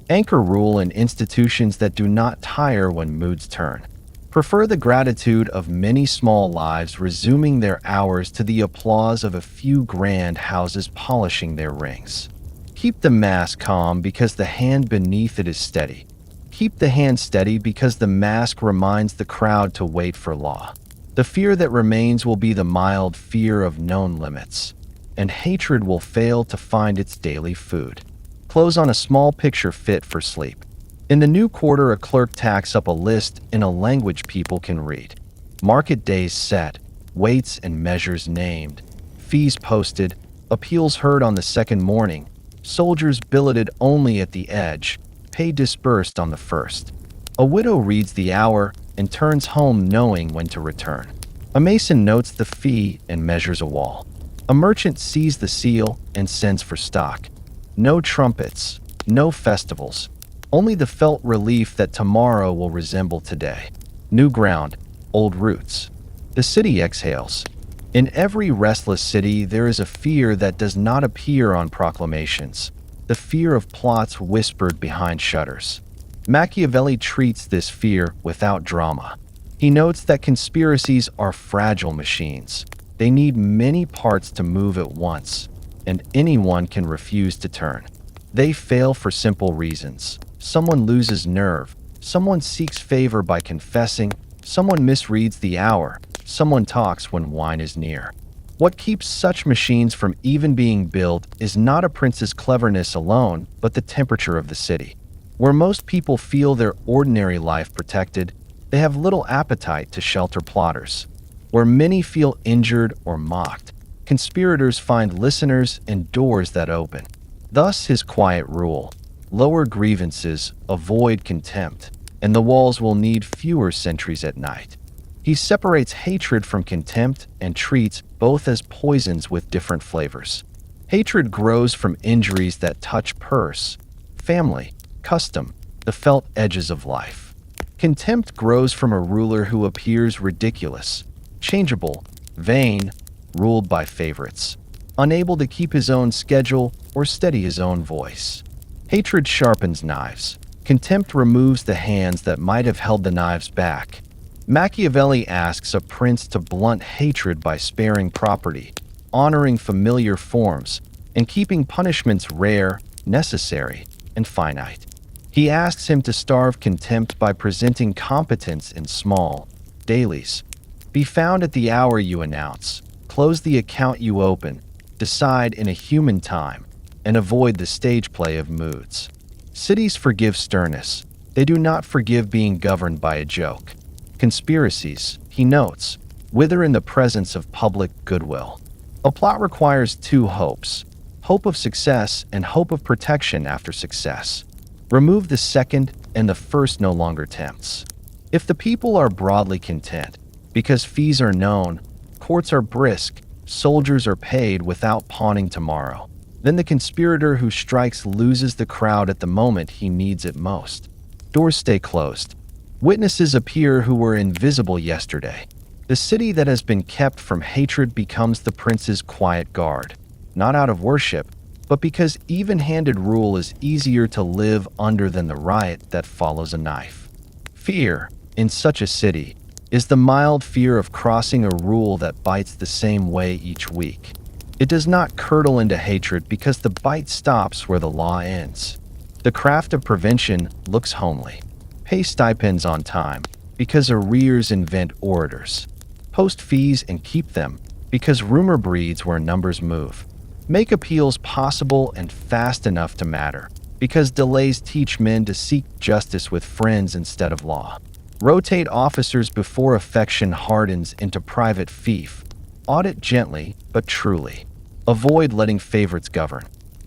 Anchor rule in institutions that do not tire when moods turn. Prefer the gratitude of many small lives resuming their hours to the applause of a few grand houses polishing their rings. Keep the mask calm because the hand beneath it is steady. Keep the hand steady because the mask reminds the crowd to wait for law. The fear that remains will be the mild fear of known limits, and hatred will fail to find its daily food. Close on a small picture fit for sleep. In the new quarter, a clerk tacks up a list in a language people can read. Market days set, weights and measures named, fees posted, appeals heard on the second morning, soldiers billeted only at the edge, pay disbursed on the first. A widow reads the hour and turns home knowing when to return. A mason notes the fee and measures a wall. A merchant sees the seal and sends for stock. No trumpets, no festivals, only the felt relief that tomorrow will resemble today. New ground, old roots. The city exhales. In every restless city, there is a fear that does not appear on proclamations, the fear of plots whispered behind shutters. Machiavelli treats this fear without drama. He notes that conspiracies are fragile machines. They need many parts to move at once, and anyone can refuse to turn. They fail for simple reasons. Someone loses nerve. Someone seeks favor by confessing. Someone misreads the hour. Someone talks when wine is near. What keeps such machines from even being built is not a prince's cleverness alone, but the temperature of the city. Where most people feel their ordinary life protected, they have little appetite to shelter plotters. Where many feel injured or mocked, conspirators find listeners and doors that open. Thus his quiet rule: lower grievances, avoid contempt, and the walls will need fewer sentries at night. He separates hatred from contempt and treats both as poisons with different flavors. Hatred grows from injuries that touch purse, family, custom, the felt edges of life. Contempt grows from a ruler who appears ridiculous, changeable, vain, ruled by favorites, unable to keep his own schedule or steady his own voice. Hatred sharpens knives. Contempt removes the hands that might have held the knives back. Machiavelli asks a prince to blunt hatred by sparing property, honoring familiar forms, and keeping punishments rare, necessary, and finite. He asks him to starve contempt by presenting competence in small dailies. Be found at the hour you announce, close the account you open, decide in a human time, and avoid the stage play of moods. Cities forgive sternness. They do not forgive being governed by a joke. Conspiracies, he notes, wither in the presence of public goodwill. A plot requires two hopes: hope of success and hope of protection after success. Remove the second, and the first no longer tempts. If the people are broadly content, because fees are known, courts are brisk, soldiers are paid without pawning tomorrow, then the conspirator who strikes loses the crowd at the moment he needs it most. Doors stay closed. Witnesses appear who were invisible yesterday. The city that has been kept from hatred becomes the prince's quiet guard, not out of worship, but because even-handed rule is easier to live under than the riot that follows a knife. Fear, in such a city, is the mild fear of crossing a rule that bites the same way each week. It does not curdle into hatred because the bite stops where the law ends. The craft of prevention looks homely. Pay stipends on time, because arrears invent orators. Post fees and keep them, because rumor breeds where numbers move. Make appeals possible and fast enough to matter, because delays teach men to seek justice with friends instead of law. Rotate officers before affection hardens into private fief. Audit gently, but truly. Avoid letting favorites govern.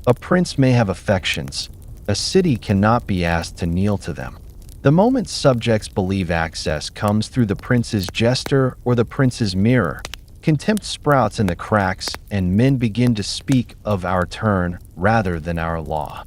A prince may have affections. A city cannot be asked to kneel to them. The moment subjects believe access comes through the prince's jester or the prince's mirror, contempt sprouts in the cracks, and men begin to speak of our turn rather than our law.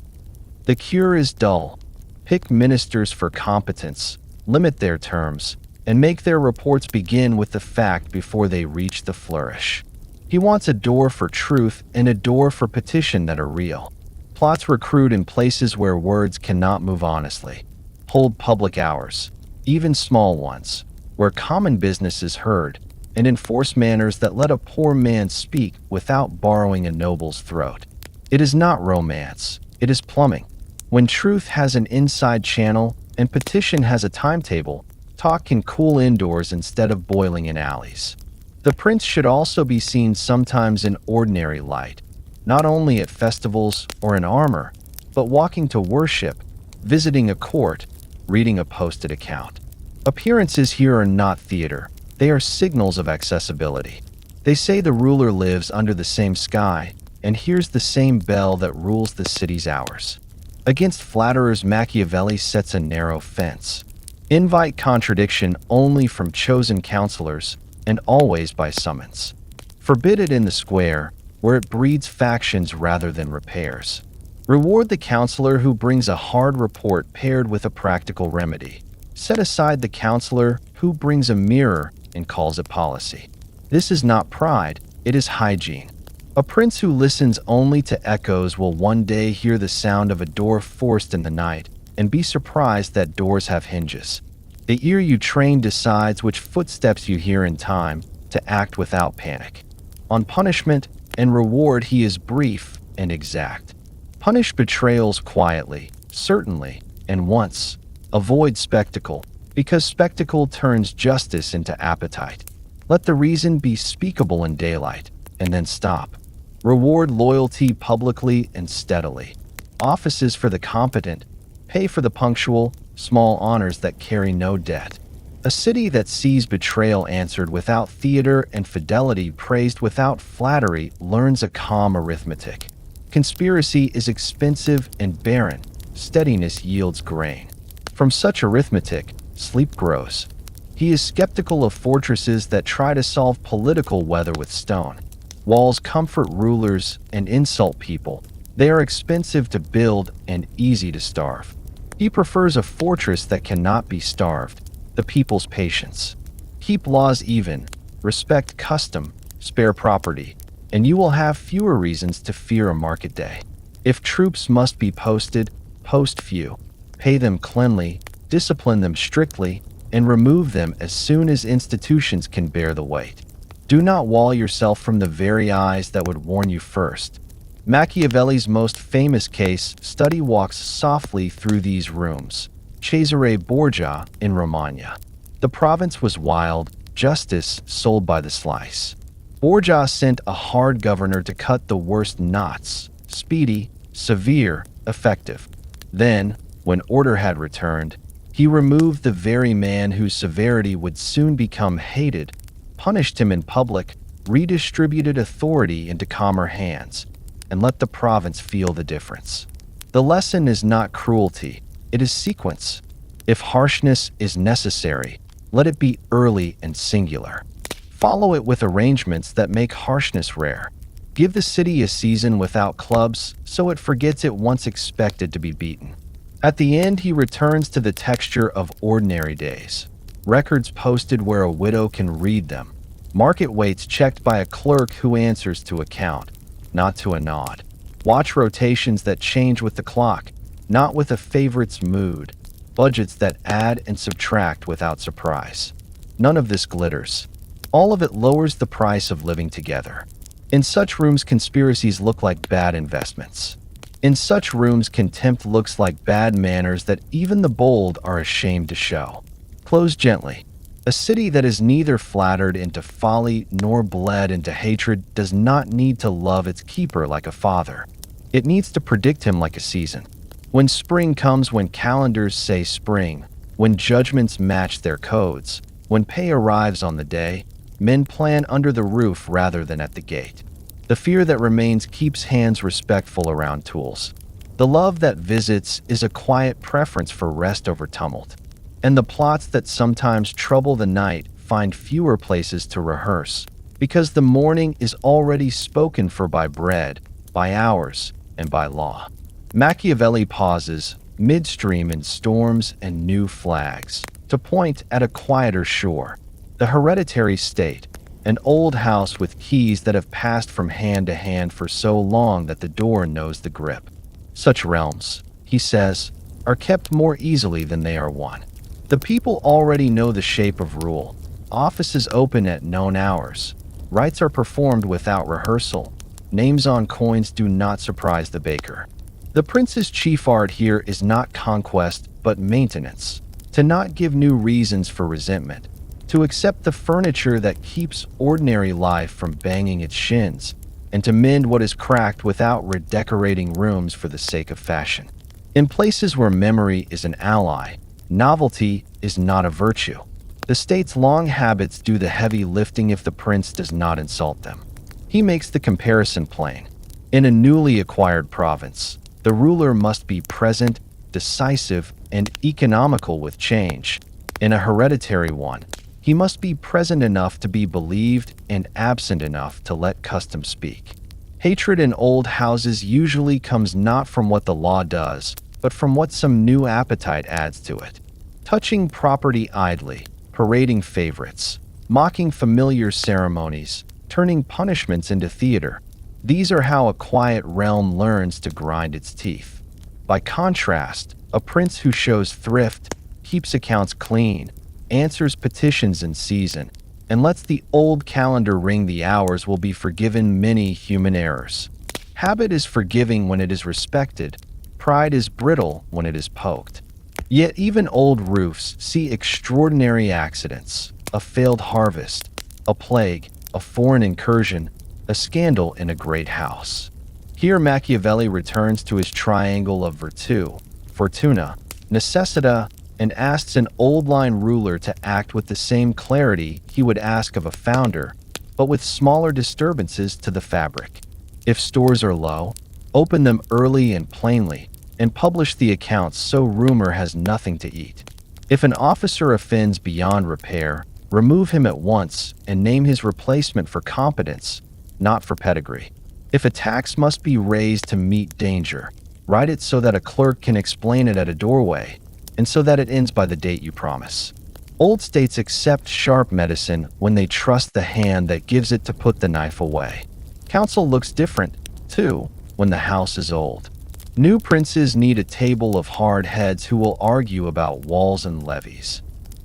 The cure is dull. Pick ministers for competence, limit their terms, and make their reports begin with the fact before they reach the flourish. He wants a door for truth and a door for petition that are real. Plots recruit in places where words cannot move honestly. Hold public hours, even small ones, where common business is heard, and enforce manners that let a poor man speak without borrowing a noble's throat. It is not romance, it is plumbing. When truth has an inside channel and petition has a timetable, talk can cool indoors instead of boiling in alleys. The prince should also be seen sometimes in ordinary light, not only at festivals or in armor, but walking to worship, visiting a court, reading a posted account. Appearances here are not theater. They are signals of accessibility. They say the ruler lives under the same sky and hears the same bell that rules the city's hours. Against flatterers, Machiavelli sets a narrow fence. Invite contradiction only from chosen counselors and always by summons. Forbid it in the square, where it breeds factions rather than repairs. Reward the counselor who brings a hard report paired with a practical remedy. Set aside the counselor who brings a mirror and calls it policy. This is not pride, it is hygiene. A prince who listens only to echoes will one day hear the sound of a door forced in the night and be surprised that doors have hinges. The ear you train decides which footsteps you hear in time to act without panic. On punishment and reward he is brief and exact. Punish betrayals quietly, certainly, and once. Avoid spectacle, because spectacle turns justice into appetite. Let the reason be speakable in daylight, and then stop. Reward loyalty publicly and steadily. Offices for the competent, pay for the punctual, small honors that carry no debt. A city that sees betrayal answered without theater and fidelity praised without flattery learns a calm arithmetic. Conspiracy is expensive and barren. Steadiness yields grain. From such arithmetic, sleep grows. He is skeptical of fortresses that try to solve political weather with stone. Walls comfort rulers and insult people. They are expensive to build and easy to starve. He prefers a fortress that cannot be starved, the people's patience. Keep laws even, respect custom, spare property, and you will have fewer reasons to fear a market day. If troops must be posted, post few, pay them cleanly, discipline them strictly, and remove them as soon as institutions can bear the weight. Do not wall yourself from the very eyes that would warn you first. Machiavelli's most famous case study walks softly through these rooms. Cesare Borgia in Romagna. The province was wild, justice sold by the slice. Borgia sent a hard governor to cut the worst knots, speedy, severe, effective. Then, when order had returned, he removed the very man whose severity would soon become hated, punished him in public, redistributed authority into calmer hands, and let the province feel the difference. The lesson is not cruelty, it is sequence. If harshness is necessary, let it be early and singular. Follow it with arrangements that make harshness rare. Give the city a season without clubs so it forgets it once expected to be beaten. At the end, he returns to the texture of ordinary days. Records posted where a widow can read them. Market weights checked by a clerk who answers to account, not to a nod. Watch rotations that change with the clock, not with a favorite's mood. Budgets that add and subtract without surprise. None of this glitters. All of it lowers the price of living together. In such rooms, conspiracies look like bad investments. In such rooms, contempt looks like bad manners that even the bold are ashamed to show. Close gently. A city that is neither flattered into folly nor bled into hatred does not need to love its keeper like a father. It needs to predict him like a season. When spring comes, when calendars say spring, when judgments match their codes, when pay arrives on the day, men plan under the roof rather than at the gate. The fear that remains keeps hands respectful around tools. The love that visits is a quiet preference for rest over tumult. And the plots that sometimes trouble the night find fewer places to rehearse, because the morning is already spoken for by bread, by hours, and by law. Machiavelli pauses, midstream in storms and new flags, to point at a quieter shore. The hereditary state, an old house with keys that have passed from hand to hand for so long that the door knows the grip. Such realms, he says, are kept more easily than they are won. The people already know the shape of rule. Offices open at known hours. Rites are performed without rehearsal. Names on coins do not surprise the baker. The prince's chief art here is not conquest, but maintenance. To not give new reasons for resentment. To accept the furniture that keeps ordinary life from banging its shins, and to mend what is cracked without redecorating rooms for the sake of fashion. In places where memory is an ally, novelty is not a virtue. The state's long habits do the heavy lifting if the prince does not insult them. He makes the comparison plain. In a newly acquired province, the ruler must be present, decisive, and economical with change. In a hereditary one, he must be present enough to be believed and absent enough to let custom speak. Hatred in old houses usually comes not from what the law does, but from what some new appetite adds to it. Touching property idly, parading favorites, mocking familiar ceremonies, turning punishments into theater. These are how a quiet realm learns to grind its teeth. By contrast, a prince who shows thrift, keeps accounts clean, answers petitions in season, and lets the old calendar ring the hours will be forgiven many human errors. Habit is forgiving when it is respected. Pride is brittle when it is poked. Yet even old roofs see extraordinary accidents, a failed harvest, a plague, a foreign incursion, a scandal in a great house. Here Machiavelli returns to his triangle of virtù, fortuna, necessita, and asks an old-line ruler to act with the same clarity he would ask of a founder, but with smaller disturbances to the fabric. If stores are low, open them early and plainly, and publish the accounts so rumor has nothing to eat. If an officer offends beyond repair, remove him at once and name his replacement for competence, not for pedigree. If a tax must be raised to meet danger, write it so that a clerk can explain it at a doorway, and so that it ends by the date you promise. Old states accept sharp medicine when they trust the hand that gives it to put the knife away. Counsel looks different, too, when the house is old. New princes need a table of hard heads who will argue about walls and levies.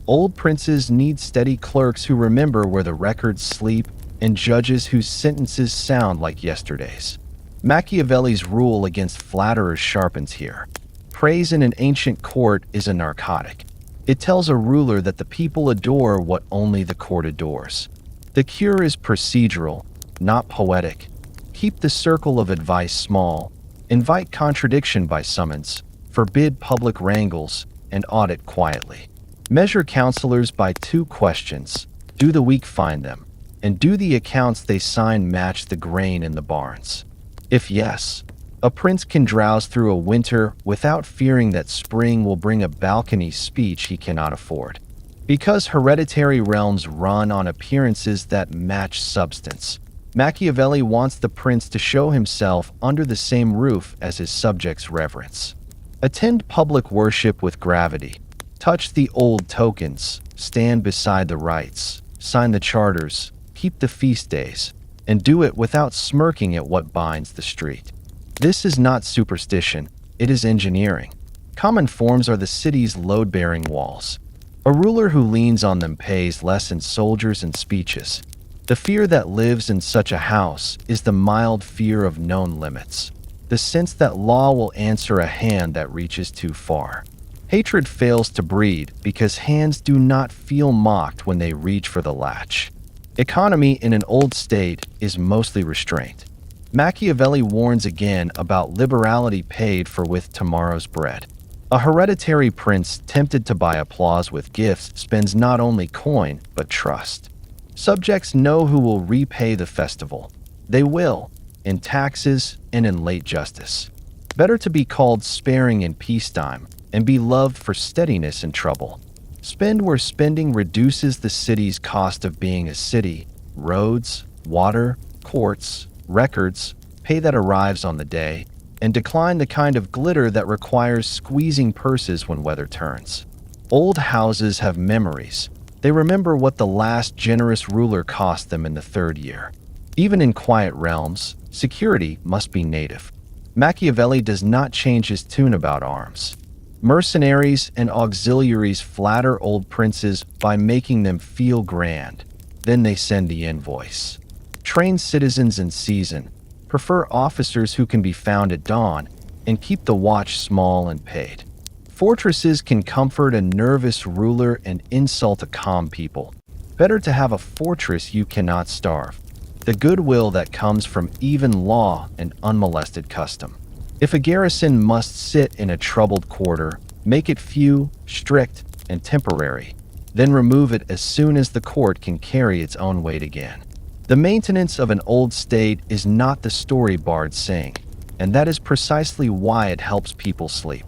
Old princes need steady clerks who remember where the records sleep and judges whose sentences sound like yesterday's. Machiavelli's rule against flatterers sharpens here. Praise in an ancient court is a narcotic. It tells a ruler that the people adore what only the court adores. The cure is procedural, not poetic. Keep the circle of advice small. Invite contradiction by summons. Forbid public wrangles, and audit quietly. Measure counselors by two questions. Do the weak find them? And do the accounts they sign match the grain in the barns? If yes, a prince can drowse through a winter without fearing that spring will bring a balcony speech he cannot afford. Because hereditary realms run on appearances that match substance, Machiavelli wants the prince to show himself under the same roof as his subjects' reverence. Attend public worship with gravity. Touch the old tokens. Stand beside the rites. Sign the charters. Keep the feast days. And do it without smirking at what binds the street. This is not superstition. It is engineering. Common forms are the city's load-bearing walls. A ruler who leans on them pays less in soldiers and speeches. The fear that lives in such a house is the mild fear of known limits, the sense that law will answer a hand that reaches too far. Hatred fails to breed because hands do not feel mocked when they reach for the latch. Economy in an old state is mostly restraint. Machiavelli warns again about liberality paid for with tomorrow's bread. A hereditary prince tempted to buy applause with gifts spends not only coin but trust. Subjects know who will repay the festival. They will, in taxes and in late justice. Better to be called sparing in peacetime and be loved for steadiness in trouble. Spend where spending reduces the city's cost of being a city. Roads, water, courts, records, pay that arrives on the day, and decline the kind of glitter that requires squeezing purses when weather turns. Old houses have memories. They remember what the last generous ruler cost them in the third year. Even in quiet realms, security must be native. Machiavelli does not change his tune about arms. Mercenaries and auxiliaries flatter old princes by making them feel grand. Then they send the invoice. Train citizens in season. Prefer officers who can be found at dawn, and keep the watch small and paid. Fortresses can comfort a nervous ruler and insult a calm people. Better to have a fortress you cannot starve. The goodwill that comes from even law and unmolested custom. If a garrison must sit in a troubled quarter, make it few, strict, and temporary. Then remove it as soon as the court can carry its own weight again. The maintenance of an old state is not the story bards sing, and that is precisely why it helps people sleep.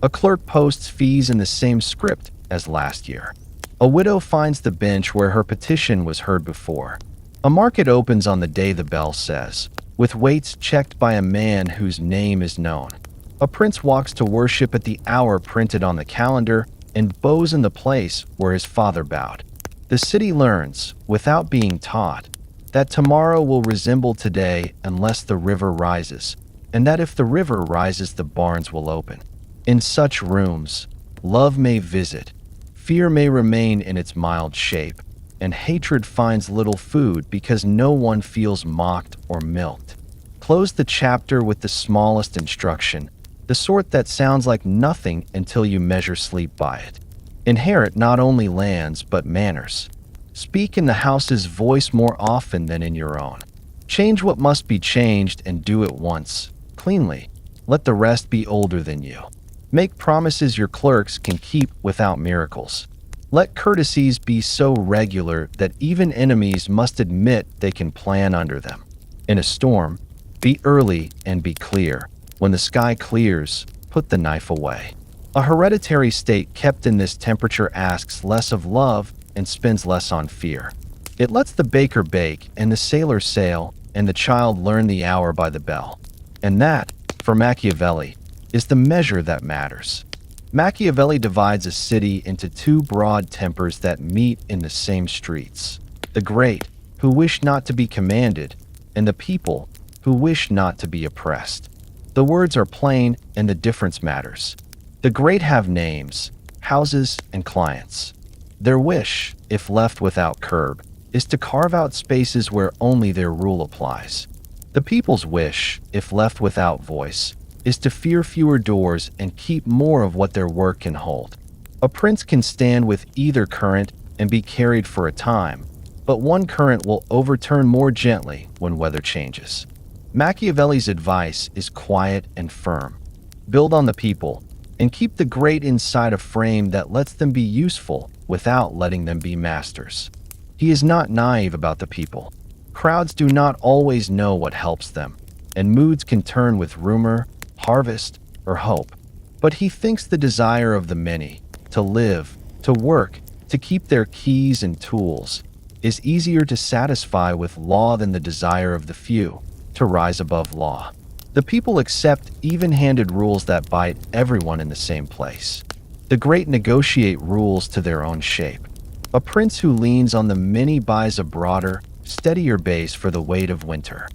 A clerk posts fees in the same script as last year. A widow finds the bench where her petition was heard before. A market opens on the day the bell says, with weights checked by a man whose name is known. A prince walks to worship at the hour printed on the calendar and bows in the place where his father bowed. The city learns, without being taught, that tomorrow will resemble today unless the river rises, and that if the river rises the barns will open. In such rooms, love may visit, fear may remain in its mild shape, and hatred finds little food because no one feels mocked or milked. Close the chapter with the smallest instruction, the sort that sounds like nothing until you measure sleep by it. Inherit not only lands but manners. Speak in the house's voice more often than in your own. Change what must be changed and do it once, cleanly. Let the rest be older than you. Make promises your clerks can keep without miracles. Let courtesies be so regular that even enemies must admit they can plan under them. In a storm, be early and be clear. When the sky clears, put the knife away. A hereditary state kept in this temperature asks less of love and spends less on fear. It lets the baker bake and the sailor sail and the child learn the hour by the bell. And that, for Machiavelli, is the measure that matters. Machiavelli divides a city into two broad tempers that meet in the same streets: the great, who wish not to be commanded, and the people, who wish not to be oppressed. The words are plain, and the difference matters. The great have names, houses, and clients. Their wish, if left without curb, is to carve out spaces where only their rule applies. The people's wish, if left without voice, is to fear fewer doors and keep more of what their work can hold. A prince can stand with either current and be carried for a time, but one current will overturn more gently when weather changes. Machiavelli's advice is quiet and firm. Build on the people, and keep the great inside a frame that lets them be useful without letting them be masters. He is not naive about the people. Crowds do not always know what helps them, and moods can turn with rumor, harvest, or hope. But he thinks the desire of the many, to live, to work, to keep their keys and tools, is easier to satisfy with law than the desire of the few, to rise above law. The people accept even-handed rules that bite everyone in the same place. The great negotiate rules to their own shape. A prince who leans on the many buys a broader, steadier base for the weight of winter.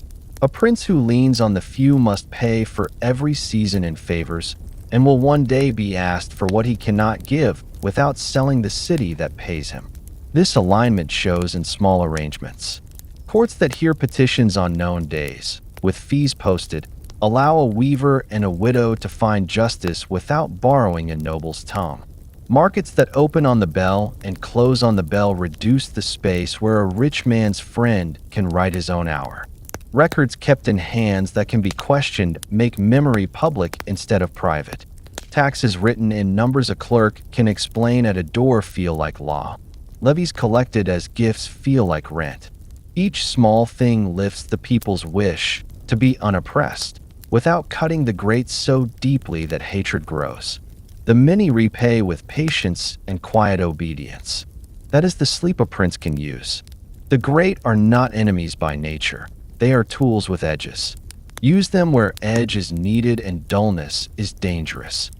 A prince who leans on the few must pay for every season in favors, and will one day be asked for what he cannot give without selling the city that pays him. This alignment shows in small arrangements. Courts that hear petitions on known days, with fees posted, allow a weaver and a widow to find justice without borrowing a noble's tongue. Markets that open on the bell and close on the bell reduce the space where a rich man's friend can write his own hour. Records kept in hands that can be questioned make memory public instead of private. Taxes written in numbers a clerk can explain at a door feel like law. Levies collected as gifts feel like rent. Each small thing lifts the people's wish to be unoppressed, without cutting the great so deeply that hatred grows. The many repay with patience and quiet obedience. That is the sleep a prince can use. The great are not enemies by nature. They are tools with edges. Use them where edge is needed and dullness is dangerous.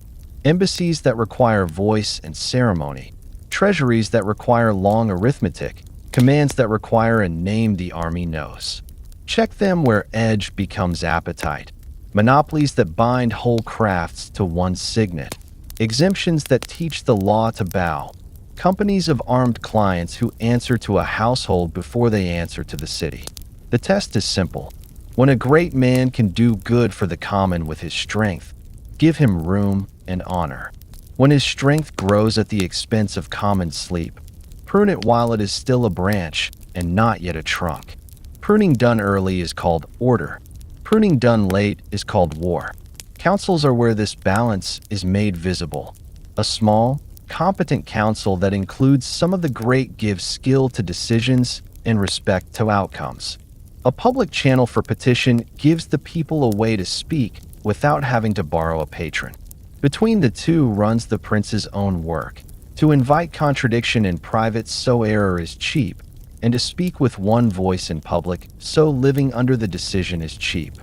Embassies that require voice and ceremony. Treasuries that require long arithmetic. Commands that require a name the army knows. Check them where edge becomes appetite. Monopolies that bind whole crafts to one signet. Exemptions that teach the law to bow. Companies of armed clients who answer to a household before they answer to the city. The test is simple. When a great man can do good for the common with his strength, give him room and honor. When his strength grows at the expense of common sleep, prune it while it is still a branch and not yet a trunk. Pruning done early is called order. Pruning done late is called war. Councils are where this balance is made visible. A small, competent council that includes some of the great gives skill to decisions and respect to outcomes. A public channel for petition gives the people a way to speak without having to borrow a patron. Between the two runs the prince's own work, to invite contradiction in private so error is cheap, and to speak with one voice in public so living under the decision is cheap.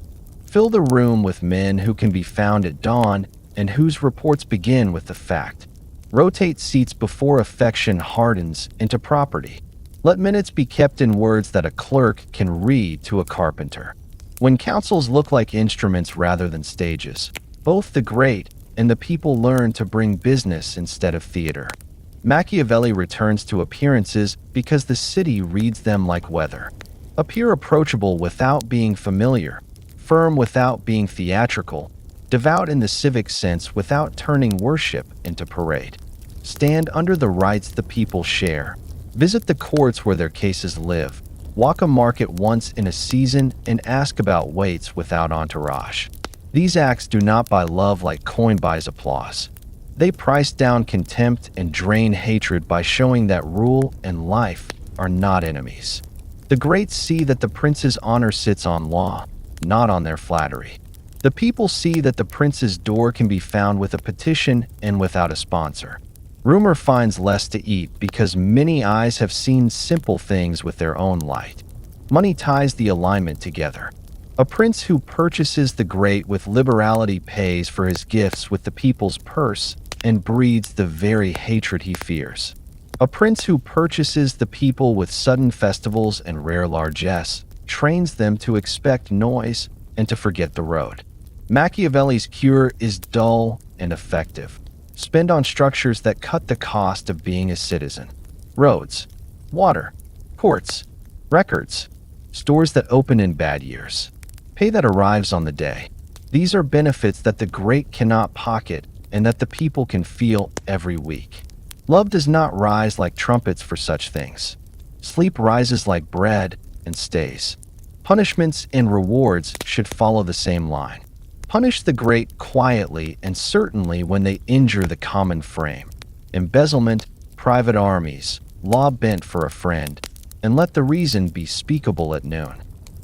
Fill the room with men who can be found at dawn and whose reports begin with the fact. Rotate seats before affection hardens into property. Let minutes be kept in words that a clerk can read to a carpenter. When councils look like instruments rather than stages, both the great and the people learn to bring business instead of theater. Machiavelli returns to appearances because the city reads them like weather. Appear approachable without being familiar, firm without being theatrical, devout in the civic sense without turning worship into parade. Stand under the rights the people share. Visit the courts where their cases live. Walk a market once in a season and ask about waits without entourage. These acts do not buy love like coin buys applause. They price down contempt and drain hatred by showing that rule and life are not enemies. The great see that the prince's honor sits on law, not on their flattery. The people see that the prince's door can be found with a petition and without a sponsor. Rumor finds less to eat because many eyes have seen simple things with their own light. Money ties the alignment together. A prince who purchases the great with liberality pays for his gifts with the people's purse and breeds the very hatred he fears. A prince who purchases the people with sudden festivals and rare largesse trains them to expect noise and to forget the road. Machiavelli's cure is dull and effective. Spend on structures that cut the cost of being a citizen. Roads, water, courts, records, stores that open in bad years, pay that arrives on the day. These are benefits that the great cannot pocket and that the people can feel every week. Love does not rise like trumpets for such things. Sleep rises like bread and stays. Punishments and rewards should follow the same line. Punish the great quietly and certainly when they injure the common frame. Embezzlement, private armies, law bent for a friend, and let the reason be speakable at noon.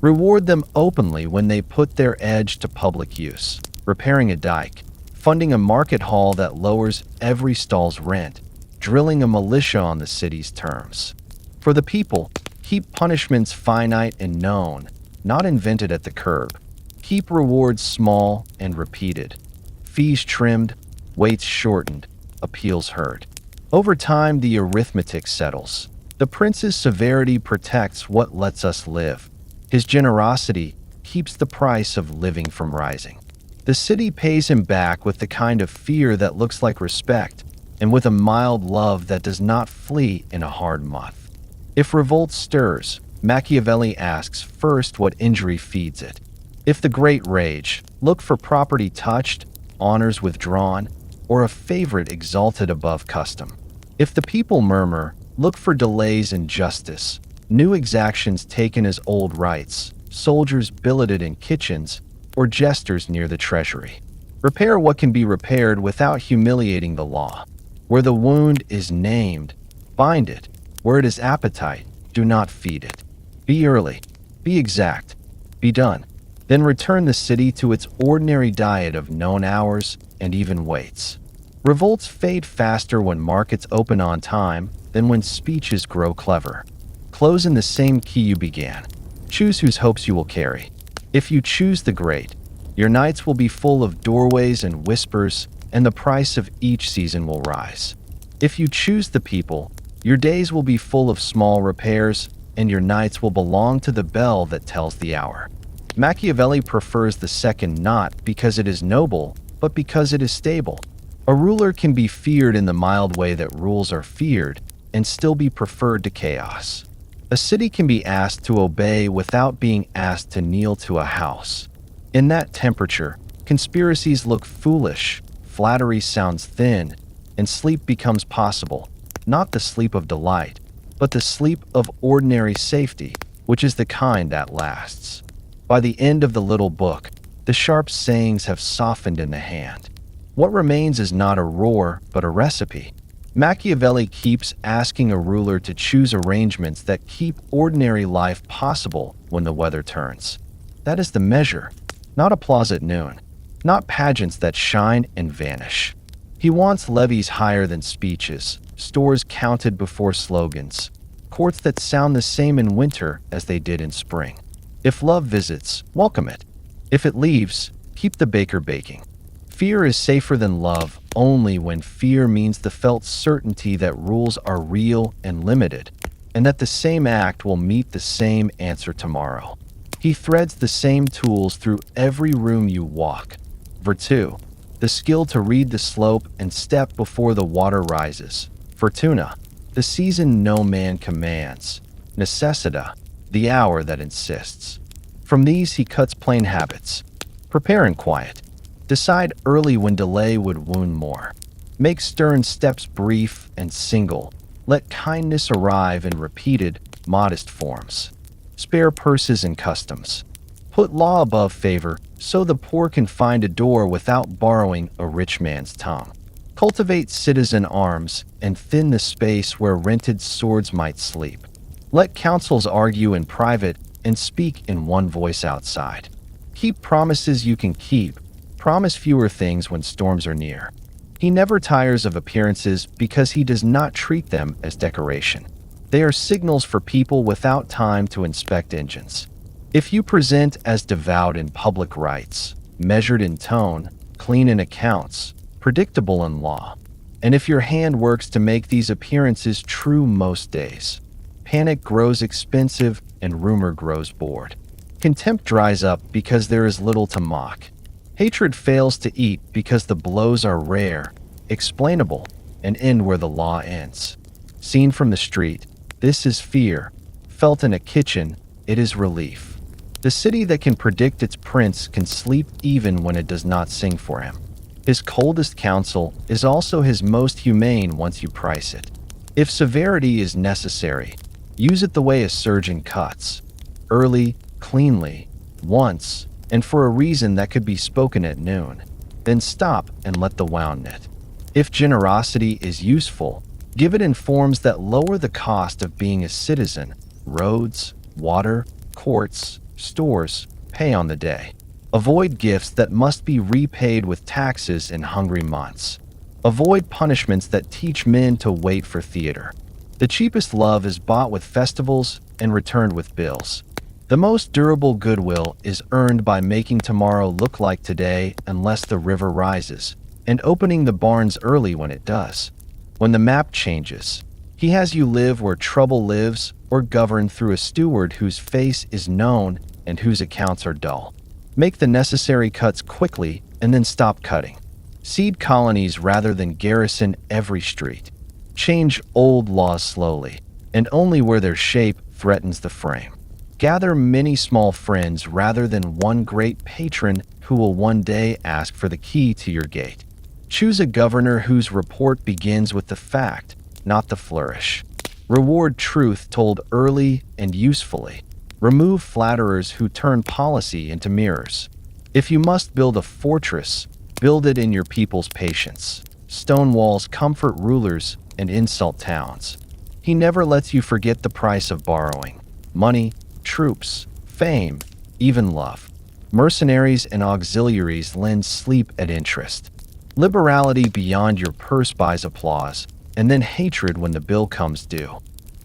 Reward them openly when they put their edge to public use, repairing a dike, funding a market hall that lowers every stall's rent, drilling a militia on the city's terms. For the people, keep punishments finite and known, not invented at the curb. Keep rewards small and repeated. Fees trimmed, waits shortened, appeals heard. Over time, the arithmetic settles. The prince's severity protects what lets us live. His generosity keeps the price of living from rising. The city pays him back with the kind of fear that looks like respect, and with a mild love that does not flee in a hard month. If revolt stirs, Machiavelli asks first what injury feeds it. If the great rage, look for property touched, honors withdrawn, or a favorite exalted above custom. If the people murmur, look for delays in justice, new exactions taken as old rights, soldiers billeted in kitchens, or jesters near the treasury. Repair what can be repaired without humiliating the law. Where the wound is named, bind it. Where it is appetite, do not feed it. Be early, be exact, be done. Then return the city to its ordinary diet of known hours and even waits. Revolts fade faster when markets open on time than when speeches grow clever. Close in the same key you began. Choose whose hopes you will carry. If you choose the great, your nights will be full of doorways and whispers, and the price of each season will rise. If you choose the people, your days will be full of small repairs, and your nights will belong to the bell that tells the hour. Machiavelli prefers the second not because it is noble, but because it is stable. A ruler can be feared in the mild way that rules are feared, and still be preferred to chaos. A city can be asked to obey without being asked to kneel to a house. In that temperature, conspiracies look foolish, flattery sounds thin, and sleep becomes possible, not the sleep of delight, but the sleep of ordinary safety, which is the kind that lasts. By the end of the little book, the sharp sayings have softened in the hand. What remains is not a roar, but a recipe. Machiavelli keeps asking a ruler to choose arrangements that keep ordinary life possible when the weather turns. That is the measure, not applause at noon, not pageants that shine and vanish. He wants levies higher than speeches, stores counted before slogans, courts that sound the same in winter as they did in spring. If love visits, welcome it. If it leaves, keep the baker baking. Fear is safer than love only when fear means the felt certainty that rules are real and limited, and that the same act will meet the same answer tomorrow. He threads the same tools through every room you walk. Virtu, the skill to read the slope and step before the water rises. Fortuna, the season no man commands. Necessita, the hour that insists. From these he cuts plain habits. Prepare in quiet. Decide early when delay would wound more. Make stern steps brief and single. Let kindness arrive in repeated, modest forms. Spare purses and customs. Put law above favor, so the poor can find a door without borrowing a rich man's tongue. Cultivate citizen arms, and thin the space where rented swords might sleep. Let councils argue in private, and speak in one voice outside. Keep promises you can keep. Promise fewer things when storms are near. He never tires of appearances because he does not treat them as decoration. They are signals for people without time to inspect engines. If you present as devout in public rites, measured in tone, clean in accounts, predictable in law, And if your hand works to make these appearances true most days, panic grows expensive and rumor grows bored. Contempt dries up because there is little to mock. Hatred fails to eat because the blows are rare, explainable, and end where the law ends. Seen from the street, this is fear. Felt in a kitchen, it is relief. The city that can predict its prince can sleep even when it does not sing for him. His coldest counsel is also his most humane once you price it. If severity is necessary, use it the way a surgeon cuts. Early, cleanly, once, and for a reason that could be spoken at noon. Then stop and let the wound knit. If generosity is useful, give it in forms that lower the cost of being a citizen. Roads, water, courts, stores, pay on the day. Avoid gifts that must be repaid with taxes in hungry months. Avoid punishments that teach men to wait for theater. The cheapest love is bought with festivals and returned with bills. The most durable goodwill is earned by making tomorrow look like today unless the river rises, and opening the barns early when it does. When the map changes, he has you live where trouble lives or govern through a steward whose face is known and whose accounts are dull. Make the necessary cuts quickly and then stop cutting. Seed colonies rather than garrison every street. Change old laws slowly, and only where their shape threatens the frame. Gather many small friends rather than one great patron who will one day ask for the key to your gate. Choose a governor whose report begins with the fact, not the flourish. Reward truth told early and usefully. Remove flatterers who turn policy into mirrors. If you must build a fortress, build it in your people's patience. Stone walls comfort rulers and insult towns. He never lets you forget the price of borrowing. Money, troops, fame, even love. Mercenaries and auxiliaries lend sleep at interest. Liberality beyond your purse buys applause, and then hatred when the bill comes due.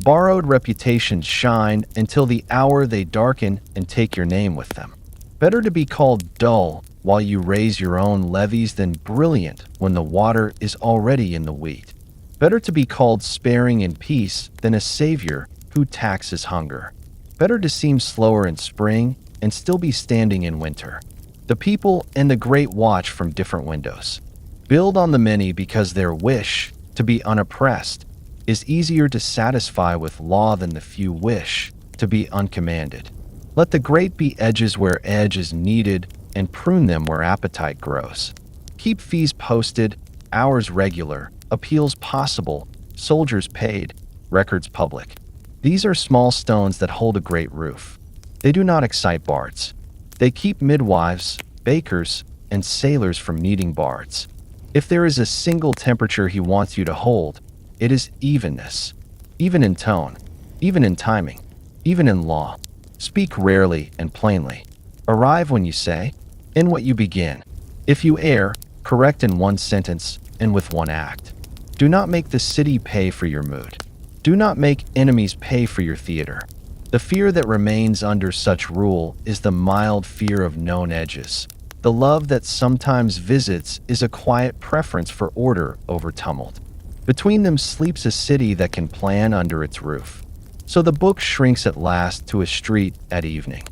Borrowed reputations shine until the hour they darken and take your name with them. Better to be called dull while you raise your own levies than brilliant when the water is already in the wheat. Better to be called sparing in peace than a savior who taxes hunger. Better to seem slower in spring and still be standing in winter. The people and the great watch from different windows. Build on the many because their wish to be unoppressed is easier to satisfy with law than the few wish to be uncommanded. Let the great be edges where edge is needed and prune them where appetite grows. Keep fees posted, hours regular, appeals possible, soldiers paid, records public. These are small stones that hold a great roof. They do not excite bards. They keep midwives, bakers, and sailors from needing bards. If there is a single temperature he wants you to hold, it is evenness. Even in tone, even in timing, even in law. Speak rarely and plainly. Arrive when you say, end what you begin. If you err, correct in one sentence and with one act. Do not make the city pay for your mood. Do not make enemies pay for your theater. The fear that remains under such rule is the mild fear of known edges. The love that sometimes visits is a quiet preference for order over tumult. Between them sleeps a city that can plan under its roof. So the book shrinks at last to a street at evening.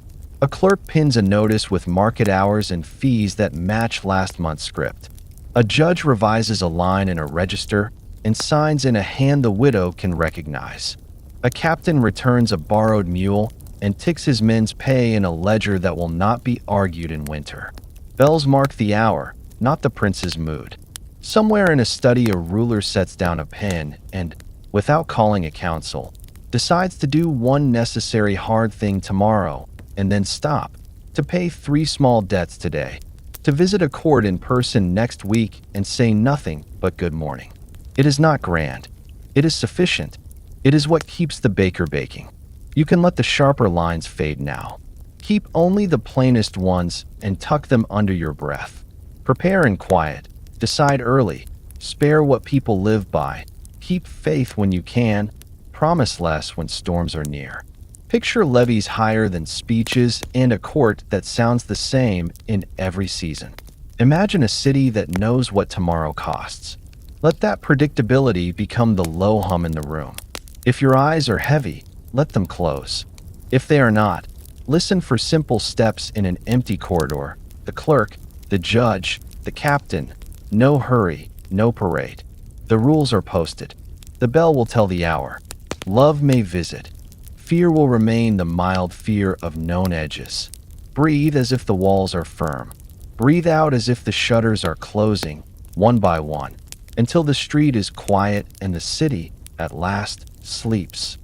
A clerk pins a notice with market hours and fees that match last month's script. A judge revises a line in a register and signs in a hand the widow can recognize. A captain returns a borrowed mule and ticks his men's pay in a ledger that will not be argued in winter. Bells mark the hour, not the prince's mood. Somewhere in a study, a ruler sets down a pen and, without calling a council, decides to do one necessary hard thing tomorrow and then stop, to pay 3 small debts today, to visit a court in person next week and say nothing but good morning. It is not grand. It is sufficient. It is what keeps the baker baking. You can let the sharper lines fade now. Keep only the plainest ones and tuck them under your breath. Prepare in quiet. Decide early. Spare what people live by. Keep faith when you can. Promise less when storms are near. Picture levies higher than speeches and a court that sounds the same in every season. Imagine a city that knows what tomorrow costs. Let that predictability become the low hum in the room. If your eyes are heavy, let them close. If they are not, listen for simple steps in an empty corridor. The clerk, the judge, the captain. No hurry, no parade. The rules are posted. The bell will tell the hour. Love may visit. Fear will remain the mild fear of known edges. Breathe as if the walls are firm. Breathe out as if the shutters are closing, one by one, until the street is quiet and the city, at last, sleeps.